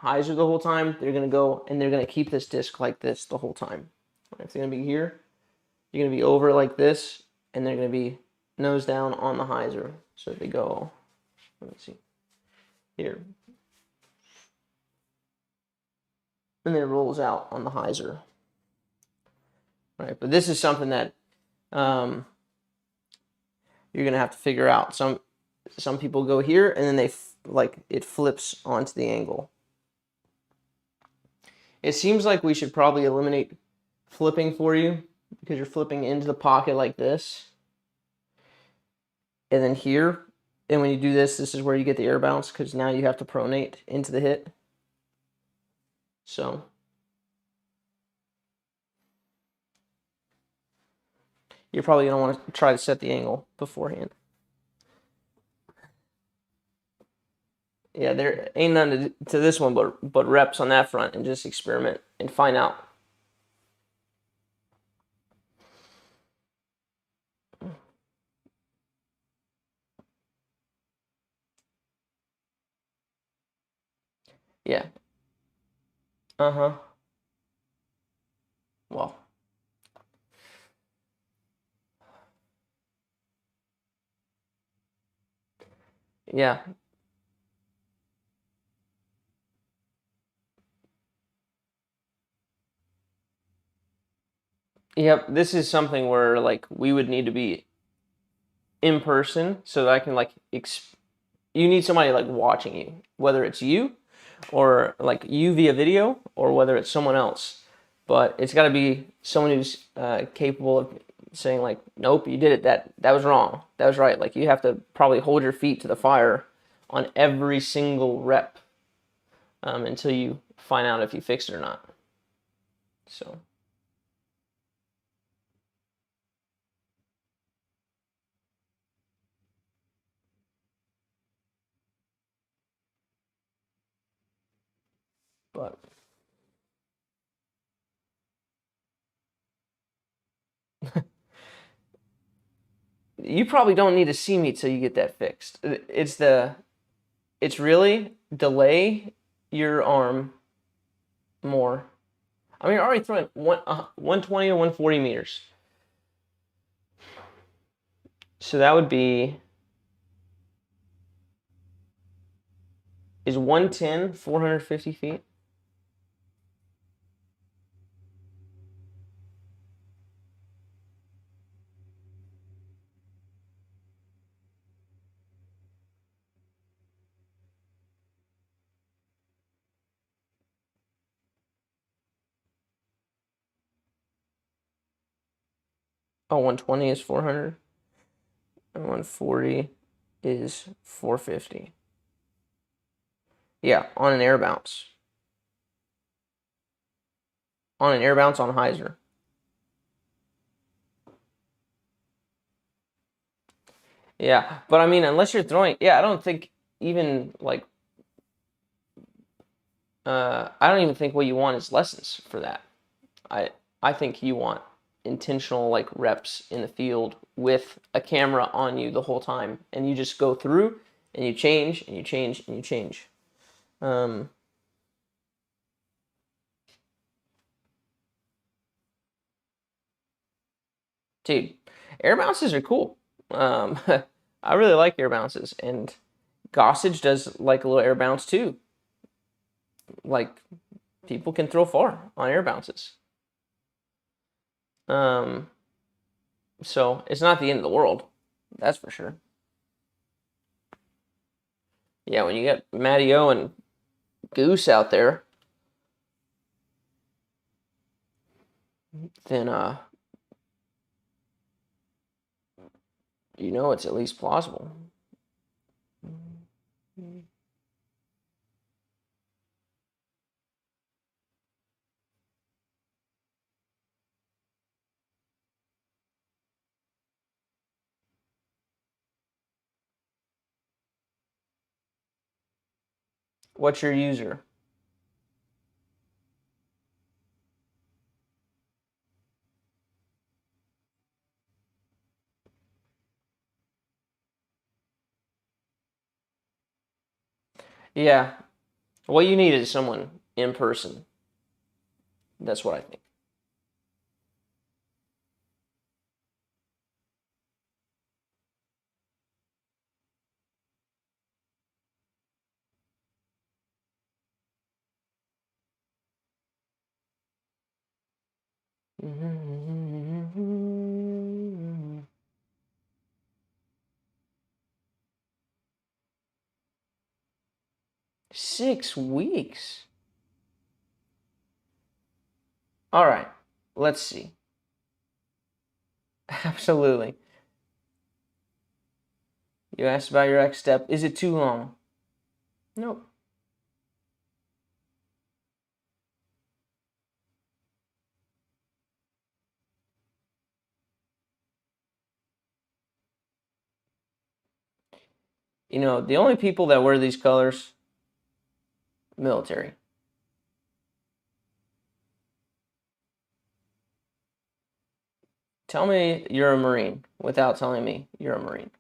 hyzer the whole time, they're going to go and they're going to keep this disc like this the whole time. If they're going to be here, you're going to be over like this, and they're going to be nose down on the hyzer. So they go, let me see, here. And then it rolls out on the hyzer. Right, but this is something that you're going to have to figure out. Some people go here, and then they like it flips onto the angle. It seems like we should probably eliminate flipping for you, because you're flipping into the pocket like this. And then here, and when you do this, this is where you get the air bounce, because now you have to pronate into the hit. So you're probably going to want to try to set the angle beforehand. Yeah, there ain't none to this one but reps on that front, and just experiment and find out. Yeah. Uh-huh. Well. Yeah. Yep, this is something where like we would need to be in person so that I can like you need somebody like watching you, whether it's you or like you via video or whether it's someone else. But it's got to be someone who's capable of saying like, nope, you did it. That was wrong. That was right. Like you have to probably hold your feet to the fire on every single rep until you find out if you fixed it or not. So. But you probably don't need to see me till you get that fixed. It's really delay your arm more. I mean, you're already throwing 120 or 140 meters. So that would be, is 110 450 feet? Oh, 120 is 400 and 140 is 450. Yeah, on an air bounce. On an air bounce on hyzer. Yeah, but I mean, unless you're throwing, yeah, I don't think even like, I don't even think what you want is lessons for that. I think you want intentional like reps in the field with a camera on you the whole time, and you just go through and you change and you change and you change. Dude, air bounces are cool. I really like air bounces, and Gossage does like a little air bounce too. Like people can throw far on air bounces. Um, so it's not the end of the world, that's for sure. Yeah, when you get Matty O and Goose out there, then you know it's at least plausible. What's your user? Yeah, what you need is someone in person. That's what I think. Mm-hmm. 6 weeks. All right, let's see. Absolutely. You asked about your X step. Is it too long? Nope. You know, the only people that wear these colors, military. Tell me you're a Marine without telling me you're a Marine.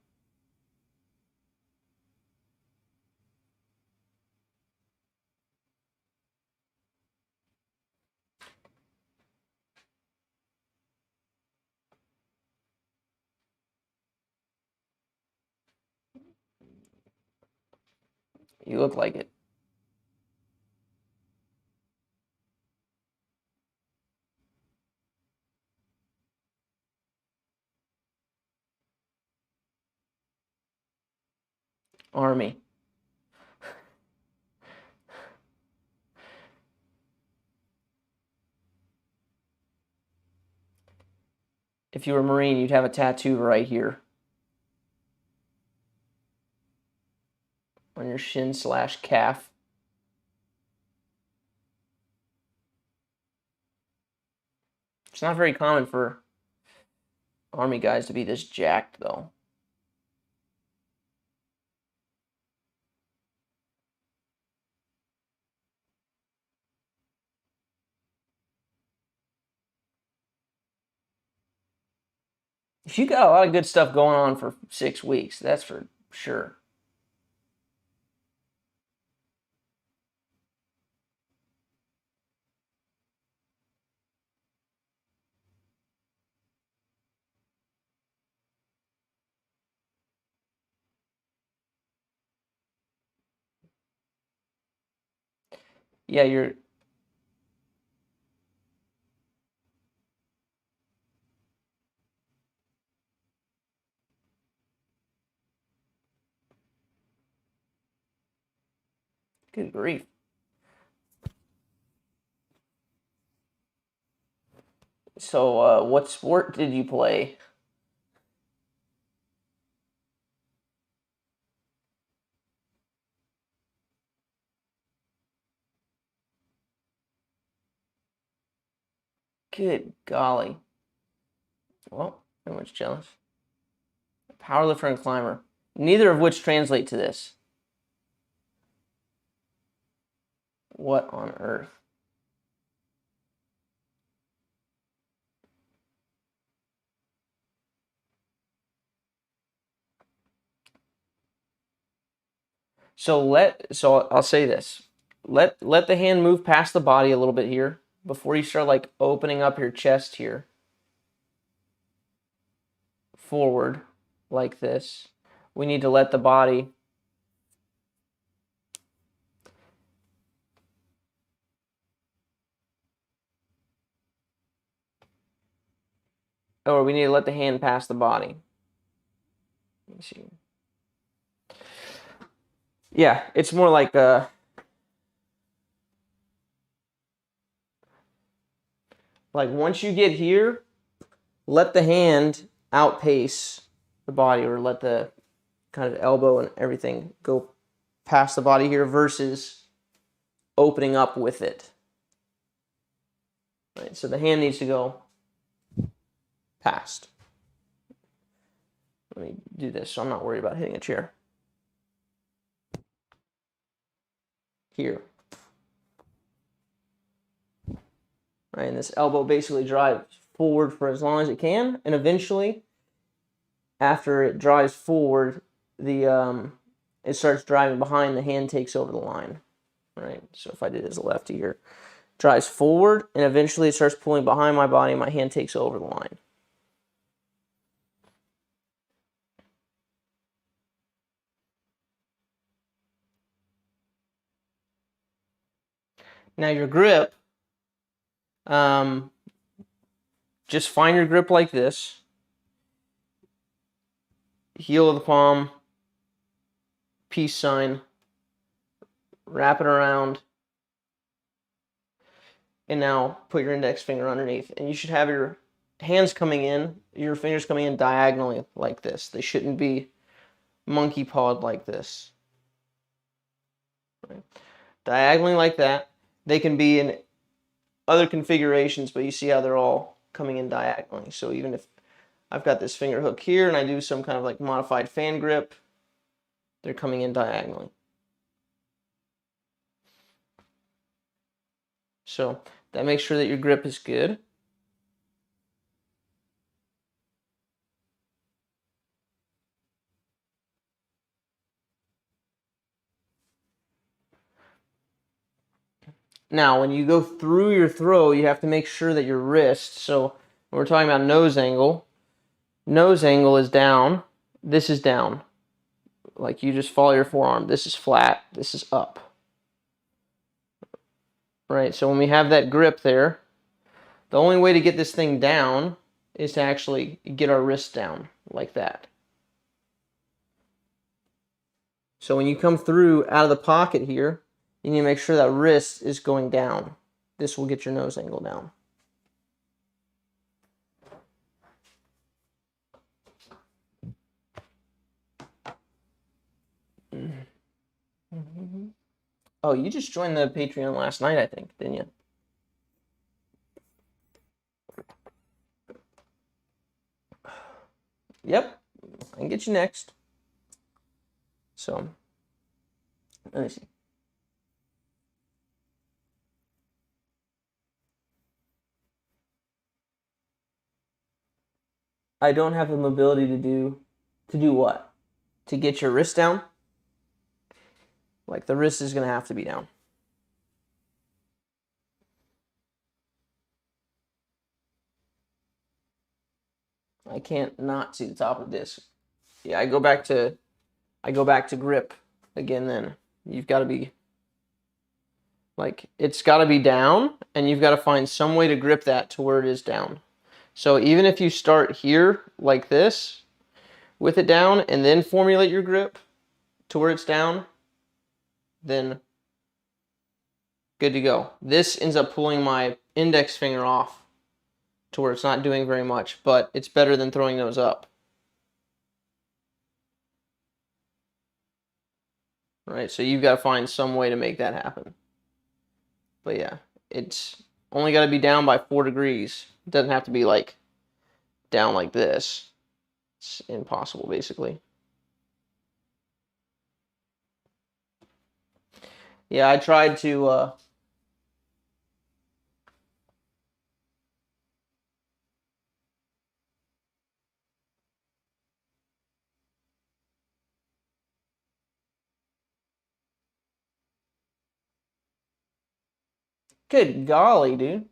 You look like it. Army. If you were a Marine, you'd have a tattoo right here on your shin / calf. It's not very common for Army guys to be this jacked, though. If you got a lot of good stuff going on for 6 weeks, that's for sure. Yeah, you're good grief. So, what sport did you play? Good golly. Well, very much jealous. Powerlifter and climber. Neither of which translate to this. What on earth? So I'll say this. Let the hand move past the body a little bit here before you start like opening up your chest here. Forward like this. We need to let the body or we need to let the hand pass the body. Let me see. Yeah, it's more like once you get here, let the hand outpace the body or let the kind of elbow and everything go past the body here versus opening up with it. Right, so the hand needs to go past. Let me do this so I'm not worried about hitting a chair. Here. Right, and this elbow basically drives forward for as long as it can, and eventually, after it drives forward, it starts driving behind, the hand takes over the line. Right, so if I did it as a lefty here, drives forward, and eventually it starts pulling behind my body, and my hand takes over the line. Now your grip, just find your grip like this. Heel of the palm, peace sign, wrap it around, and now put your index finger underneath. And you should have your hands coming in, your fingers coming in diagonally like this. They shouldn't be monkey pawed like this. Right? Diagonally like that. They can be in other configurations, but you see how they're all coming in diagonally. So even if I've got this finger hook here and I do some kind of like modified fan grip, They're coming in diagonally. So that makes sure that your grip is good. Now, when you go through your throw, you have to make sure that your wrist, so when we're talking about nose angle is down, this is down. Like you just follow your forearm. This is flat, this is up. Right, so when we have that grip there, the only way to get this thing down is to actually get our wrist down like that. So when you come through out of the pocket here, you need to make sure that wrist is going down. This will get your nose angle down. Oh, you just joined the Patreon last night, I think, didn't you? Yep, I can get you next. So, let me see. I don't have the mobility to do what? To get your wrist down? Like the wrist is gonna have to be down. I can't not see the top of the disc. Yeah, I go back to grip again then. You've got to be like, it's got to be down, and you've got to find some way to grip that to where it is down. So even if you start here like this with it down and then formulate your grip to where it's down, then good to go. This ends up pulling my index finger off to where it's not doing very much, but it's better than throwing those up. Right, so you've got to find some way to make that happen. But yeah, it's only got to be down by 4 degrees. It doesn't have to be like down like this. It's impossible, basically. Yeah, I tried to good golly, dude.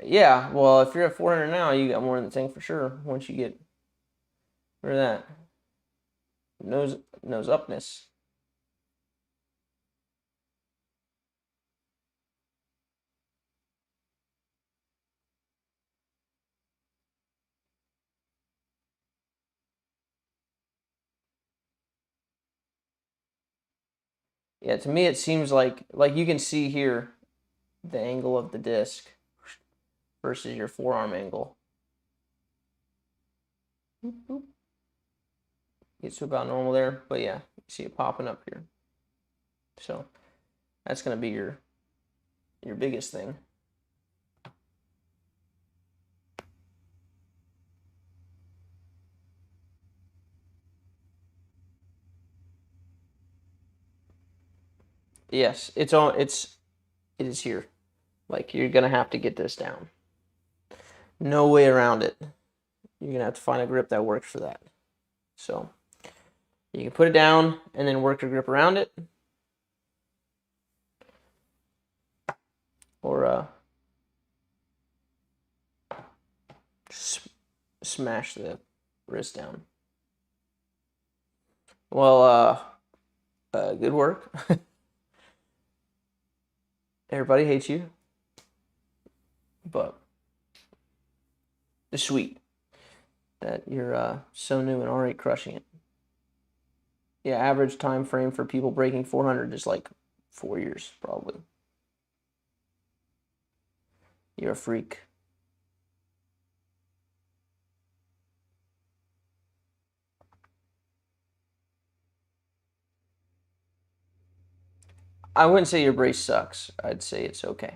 Yeah, well, if you're at 400 now, you got more in the tank for sure once you get rid of that nose upness. Yeah, to me it seems like you can see here the angle of the disc versus your forearm angle. Gets to about normal there, but yeah, you see it popping up here. So that's gonna be your biggest thing. Yes, it is here. Like you're gonna have to get this down. No way around it. You're gonna have to find a grip that works for that. So you can put it down and then work your grip around it. Or smash the wrist down. Well, good work. Everybody hates you, but it's sweet that you're so new and already crushing it. Yeah, average time frame for people breaking 400 is like 4 years, probably. You're a freak. I wouldn't say your brace sucks. I'd say it's okay.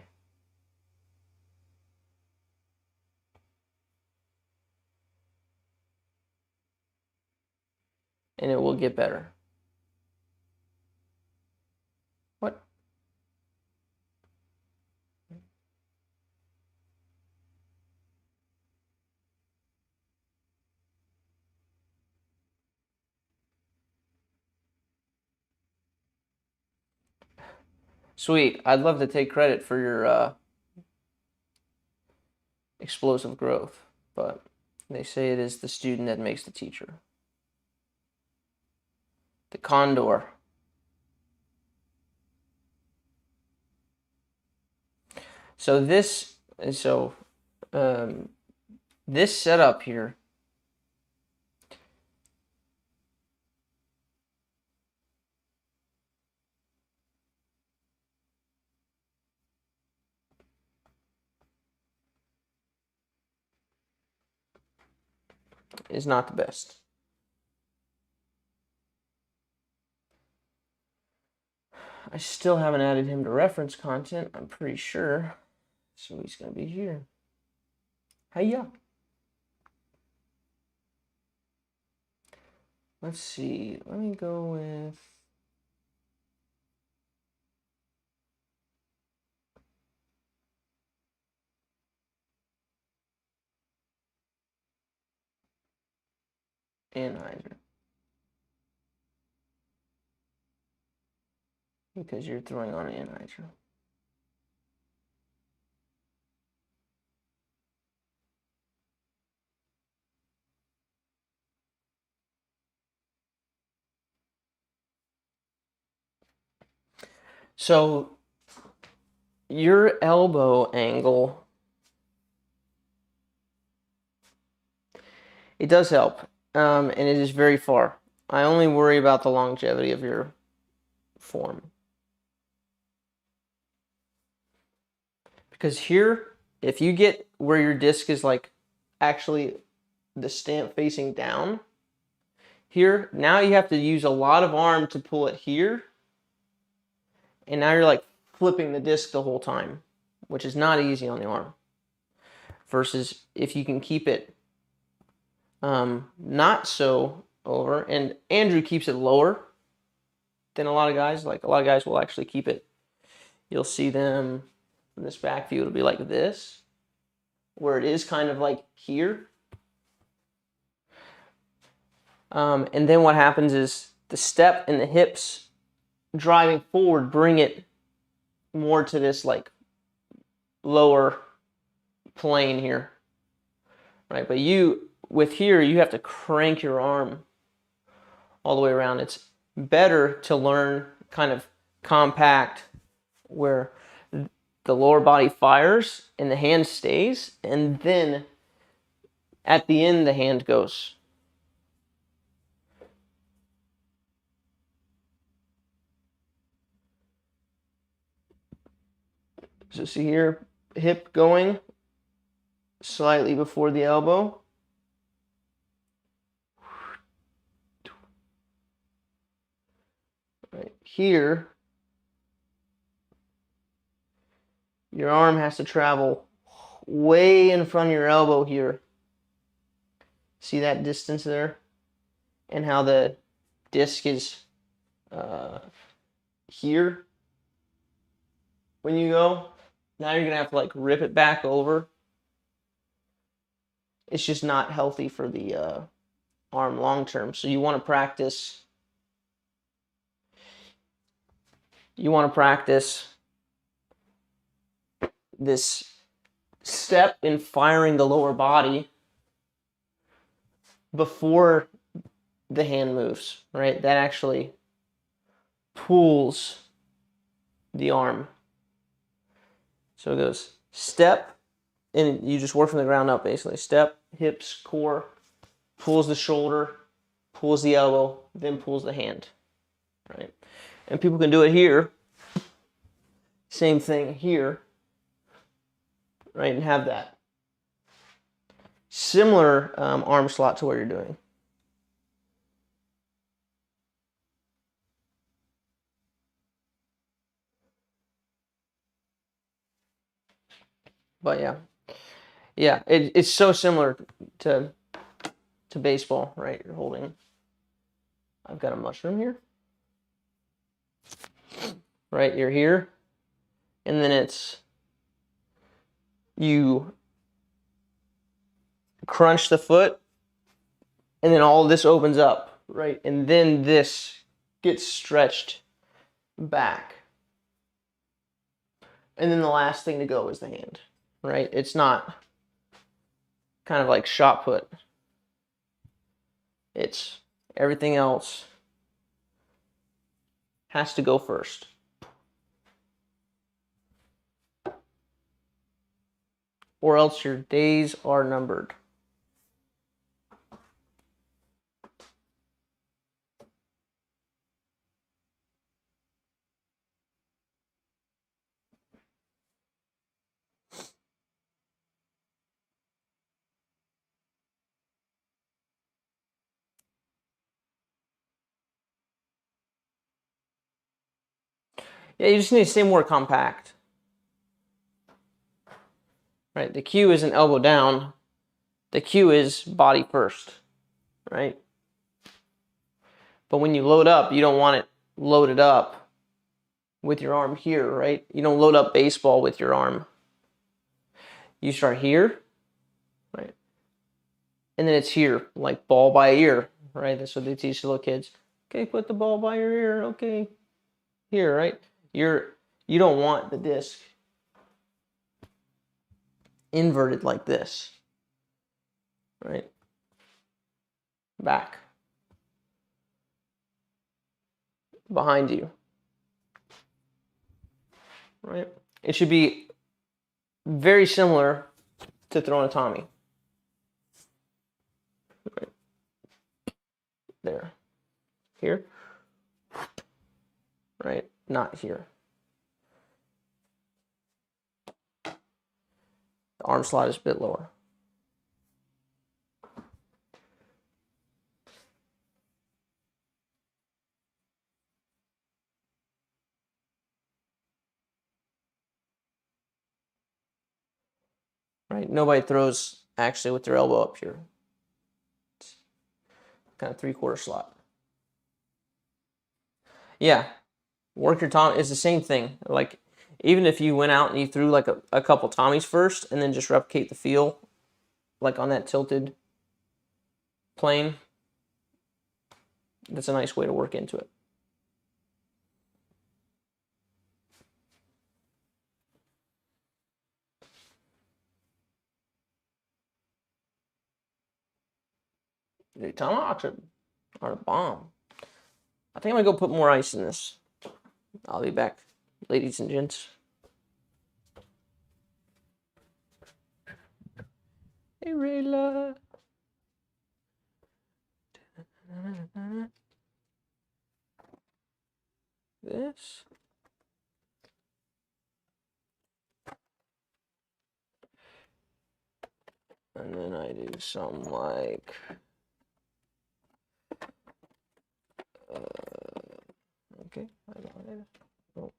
and it will get better. What? Sweet. I'd love to take credit for your explosive growth, but they say it is the student that makes the teacher. The condor. So this setup here is not the best. I still haven't added him to reference content, I'm pretty sure. So he's going to be here. Hiya. Let's see. Let me go with... Anheuser. Because you're throwing on Anheuser. So your elbow angle, it does help, and it is very far. I only worry about the longevity of your form. Because here, if you get where your disc is like actually the stamp facing down, here, now you have to use a lot of arm to pull it here. And now you're like flipping the disc the whole time, which is not easy on the arm. Versus if you can keep it not so over, and Andrew keeps it lower than a lot of guys. Like a lot of guys will actually keep it. You'll see them from this back view, it'll be like this, where it is kind of like here. And then what happens is the step and the hips driving forward bring it more to this like lower plane here, right? But with here, you have to crank your arm all the way around. It's better to learn kind of compact where the lower body fires and the hand stays, and then at the end, the hand goes. So see here, hip going slightly before the elbow. Right here, your arm has to travel way in front of your elbow here. See that distance there? And how the disc is here when you go. Now you're gonna have to like rip it back over. It's just not healthy for the arm long term. So you want to practice. You want to practice this step in firing the lower body before the hand moves, right? That actually pulls the arm. So it goes step, and you just work from the ground up basically. Step, hips, core, pulls the shoulder, pulls the elbow, then pulls the hand, right? And people can do it here. Same thing here, right? And have that similar arm slot to what you're doing. But yeah, it's so similar to baseball, right? You're holding I've got a mushroom here. Right, you're here. And then it's, you crunch the foot, and then all this opens up, right? And then this gets stretched back. And then the last thing to go is the hand, right? It's not kind of like shot put. It's everything else has to go first. Or else your days are numbered. Yeah, you just need to stay more compact. Right? The cue isn't elbow down. The cue is body first, right? But when you load up, you don't want it loaded up with your arm here, right? You don't load up baseball with your arm. You start here, right? And then it's here, like ball by ear, right? That's what they teach little kids. Okay, put the ball by your ear. Okay, here, right? You don't want the disc inverted like this, right? Back, behind you, right? It should be very similar to throwing a Tommy. Right there, here, right? Not here. The arm slide is a bit lower. Right? Nobody throws actually with their elbow up here. It's kind of 3/4 slot. Yeah, work your Tommy. It's the same thing. Like, even if you went out and you threw like a couple Tommies first and then just replicate the feel, like on that tilted plane, that's a nice way to work into it. The tomahawks are a bomb. I think I'm gonna go put more ice in this. I'll be back, ladies and gents. Hey, Rayla. This. And then I do some like, okay, I got it. Oh.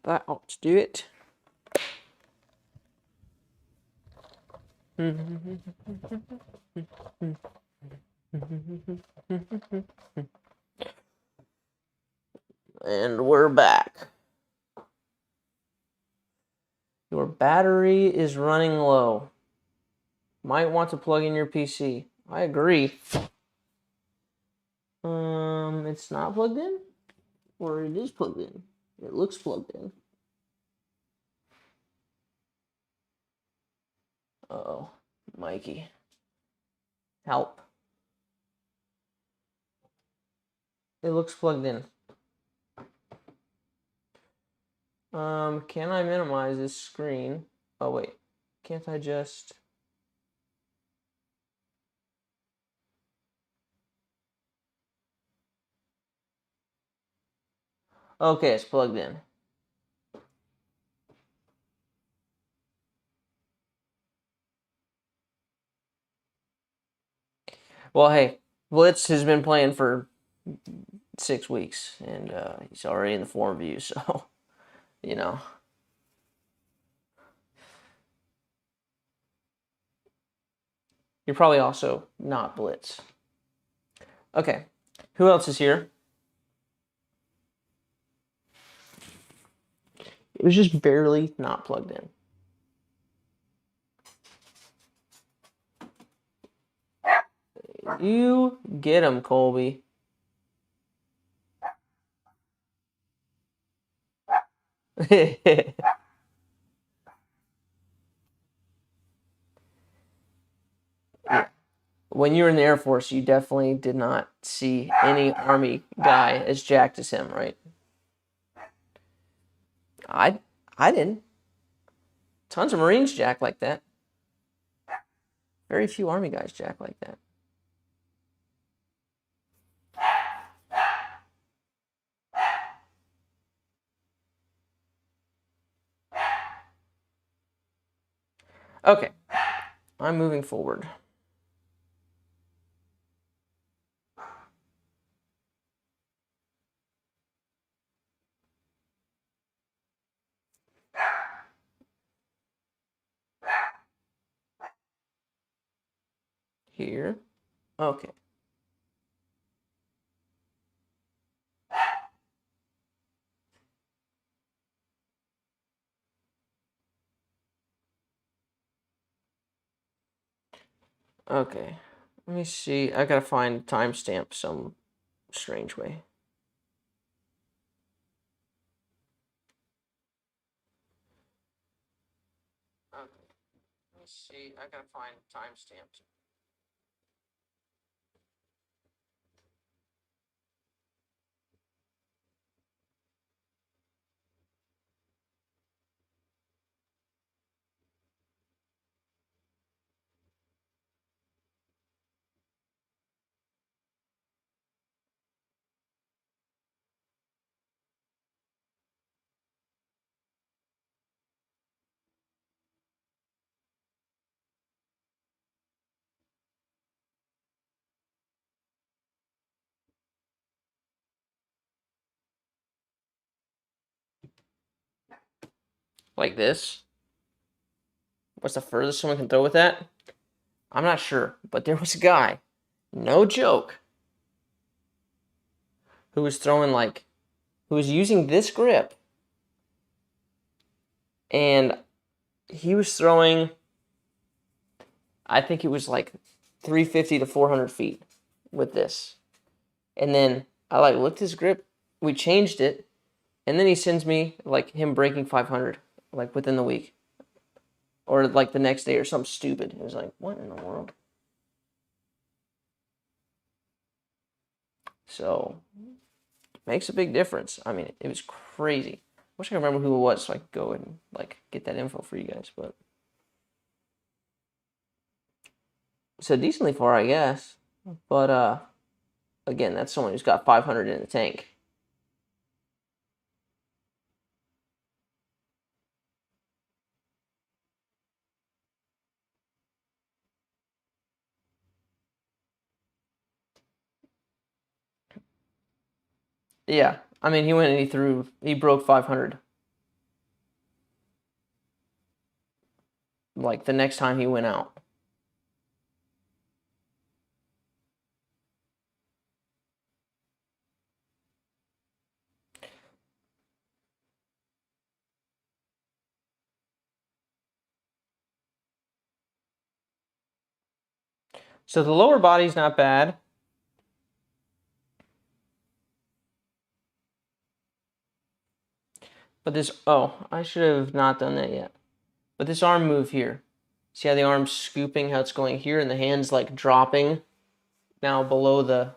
That ought to do it. And we're back. Your battery is running low. Might want to plug in your PC. I agree. It's not plugged in? Or it is plugged in? It looks plugged in. Uh-oh. Mikey. Help. It looks plugged in. Can I minimize this screen? Oh, wait. Can't I just... Okay, it's plugged in. Well, hey, Blitz has been playing for 6 weeks, and he's already in the form view, so, you know. You're probably also not Blitz. Okay, who else is here? It was just barely not plugged in. You get him, Colby. When you were in the Air Force, you definitely did not see any Army guy as jacked as him, right? I didn't. Tons of Marines jack like that. Very few Army guys jack like that. Okay, I'm moving forward. Here. Okay. Okay. Let me see. I gotta find timestamp some strange way. Okay. Let me see. I gotta find timestamps. Like this. What's the furthest someone can throw with that? I'm not sure, but there was a guy, no joke, who was throwing like, who was using this grip, and he was throwing, I think it was like 350 to 400 feet with this. And then I like looked his grip, we changed it, and then he sends me like him breaking 500 like within the week. Or like the next day or something stupid. It was like, what in the world? So makes a big difference. I mean, it was crazy. Wish I could remember who it was so I could go and like get that info for you guys, but so decently far, I guess. But again, that's someone who's got 500 in the tank. Yeah, I mean, he went and he broke 500. Like the next time he went out. So the lower body's not bad. But this, oh, I should have not done that yet. But this arm move here. See how the arm's scooping, how it's going here, and the hand's like dropping now below the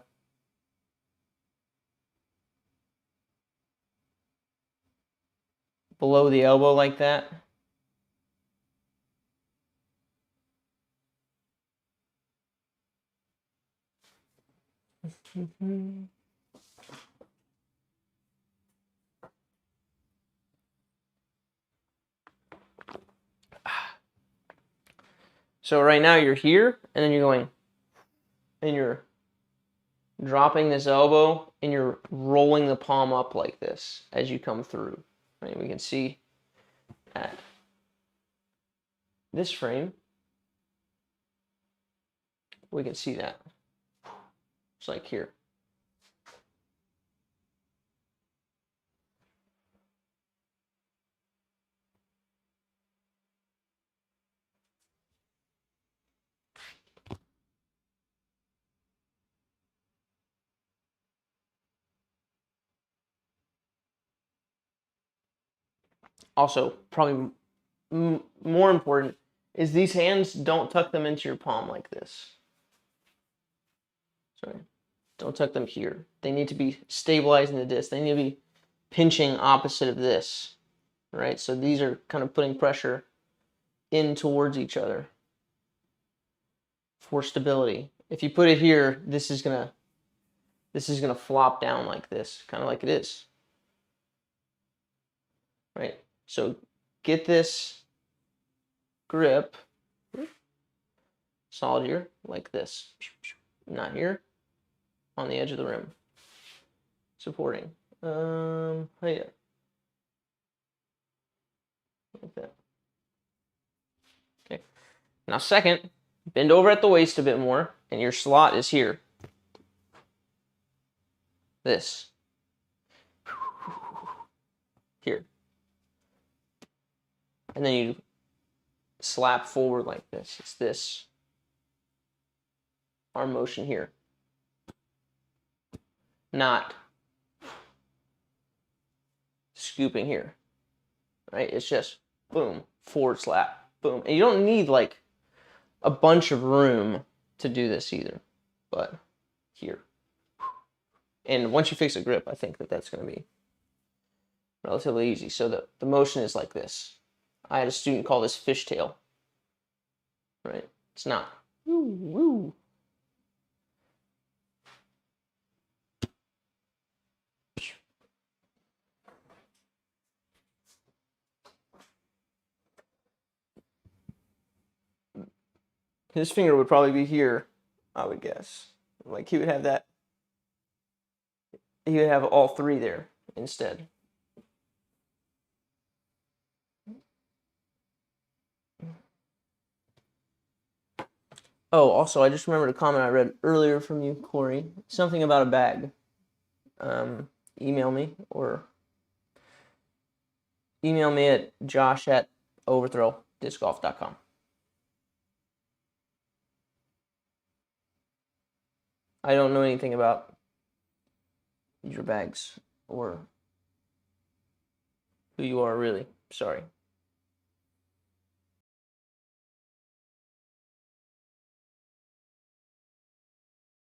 elbow like that. So right now you're here, and then you're going, and you're dropping this elbow, and you're rolling the palm up like this as you come through. Right? We can see at this frame, we can see that. It's like here. Also, probably more important is these hands, don't tuck them into your palm like this. Sorry. Don't tuck them here. They need to be stabilizing the disc. They need to be pinching opposite of this, right? So these are kind of putting pressure in towards each other for stability. If you put it here, this is gonna flop down like this, kind of like it is, right? So get this grip solid here, like this, not here, on the edge of the rim, supporting. Yeah, like that. Okay. Now, second, bend over at the waist a bit more, and your slot is here. This. Here. And then you slap forward like this. It's this arm motion here. Not scooping here. Right? It's just boom, forward slap, boom. And you don't need like a bunch of room to do this either, but here. And once you fix a grip, I think that that's going to be relatively easy. So the motion is like this. I had a student call this fishtail, right? It's not. Woo, woo. His finger would probably be here, I would guess. Like he would have that. He would have all three there instead. Oh, also, I just remembered a comment I read earlier from you, Corey. Something about a bag. Email me at josh@overthrowdiscgolf.com. I don't know anything about your bags or who you are, really. Sorry.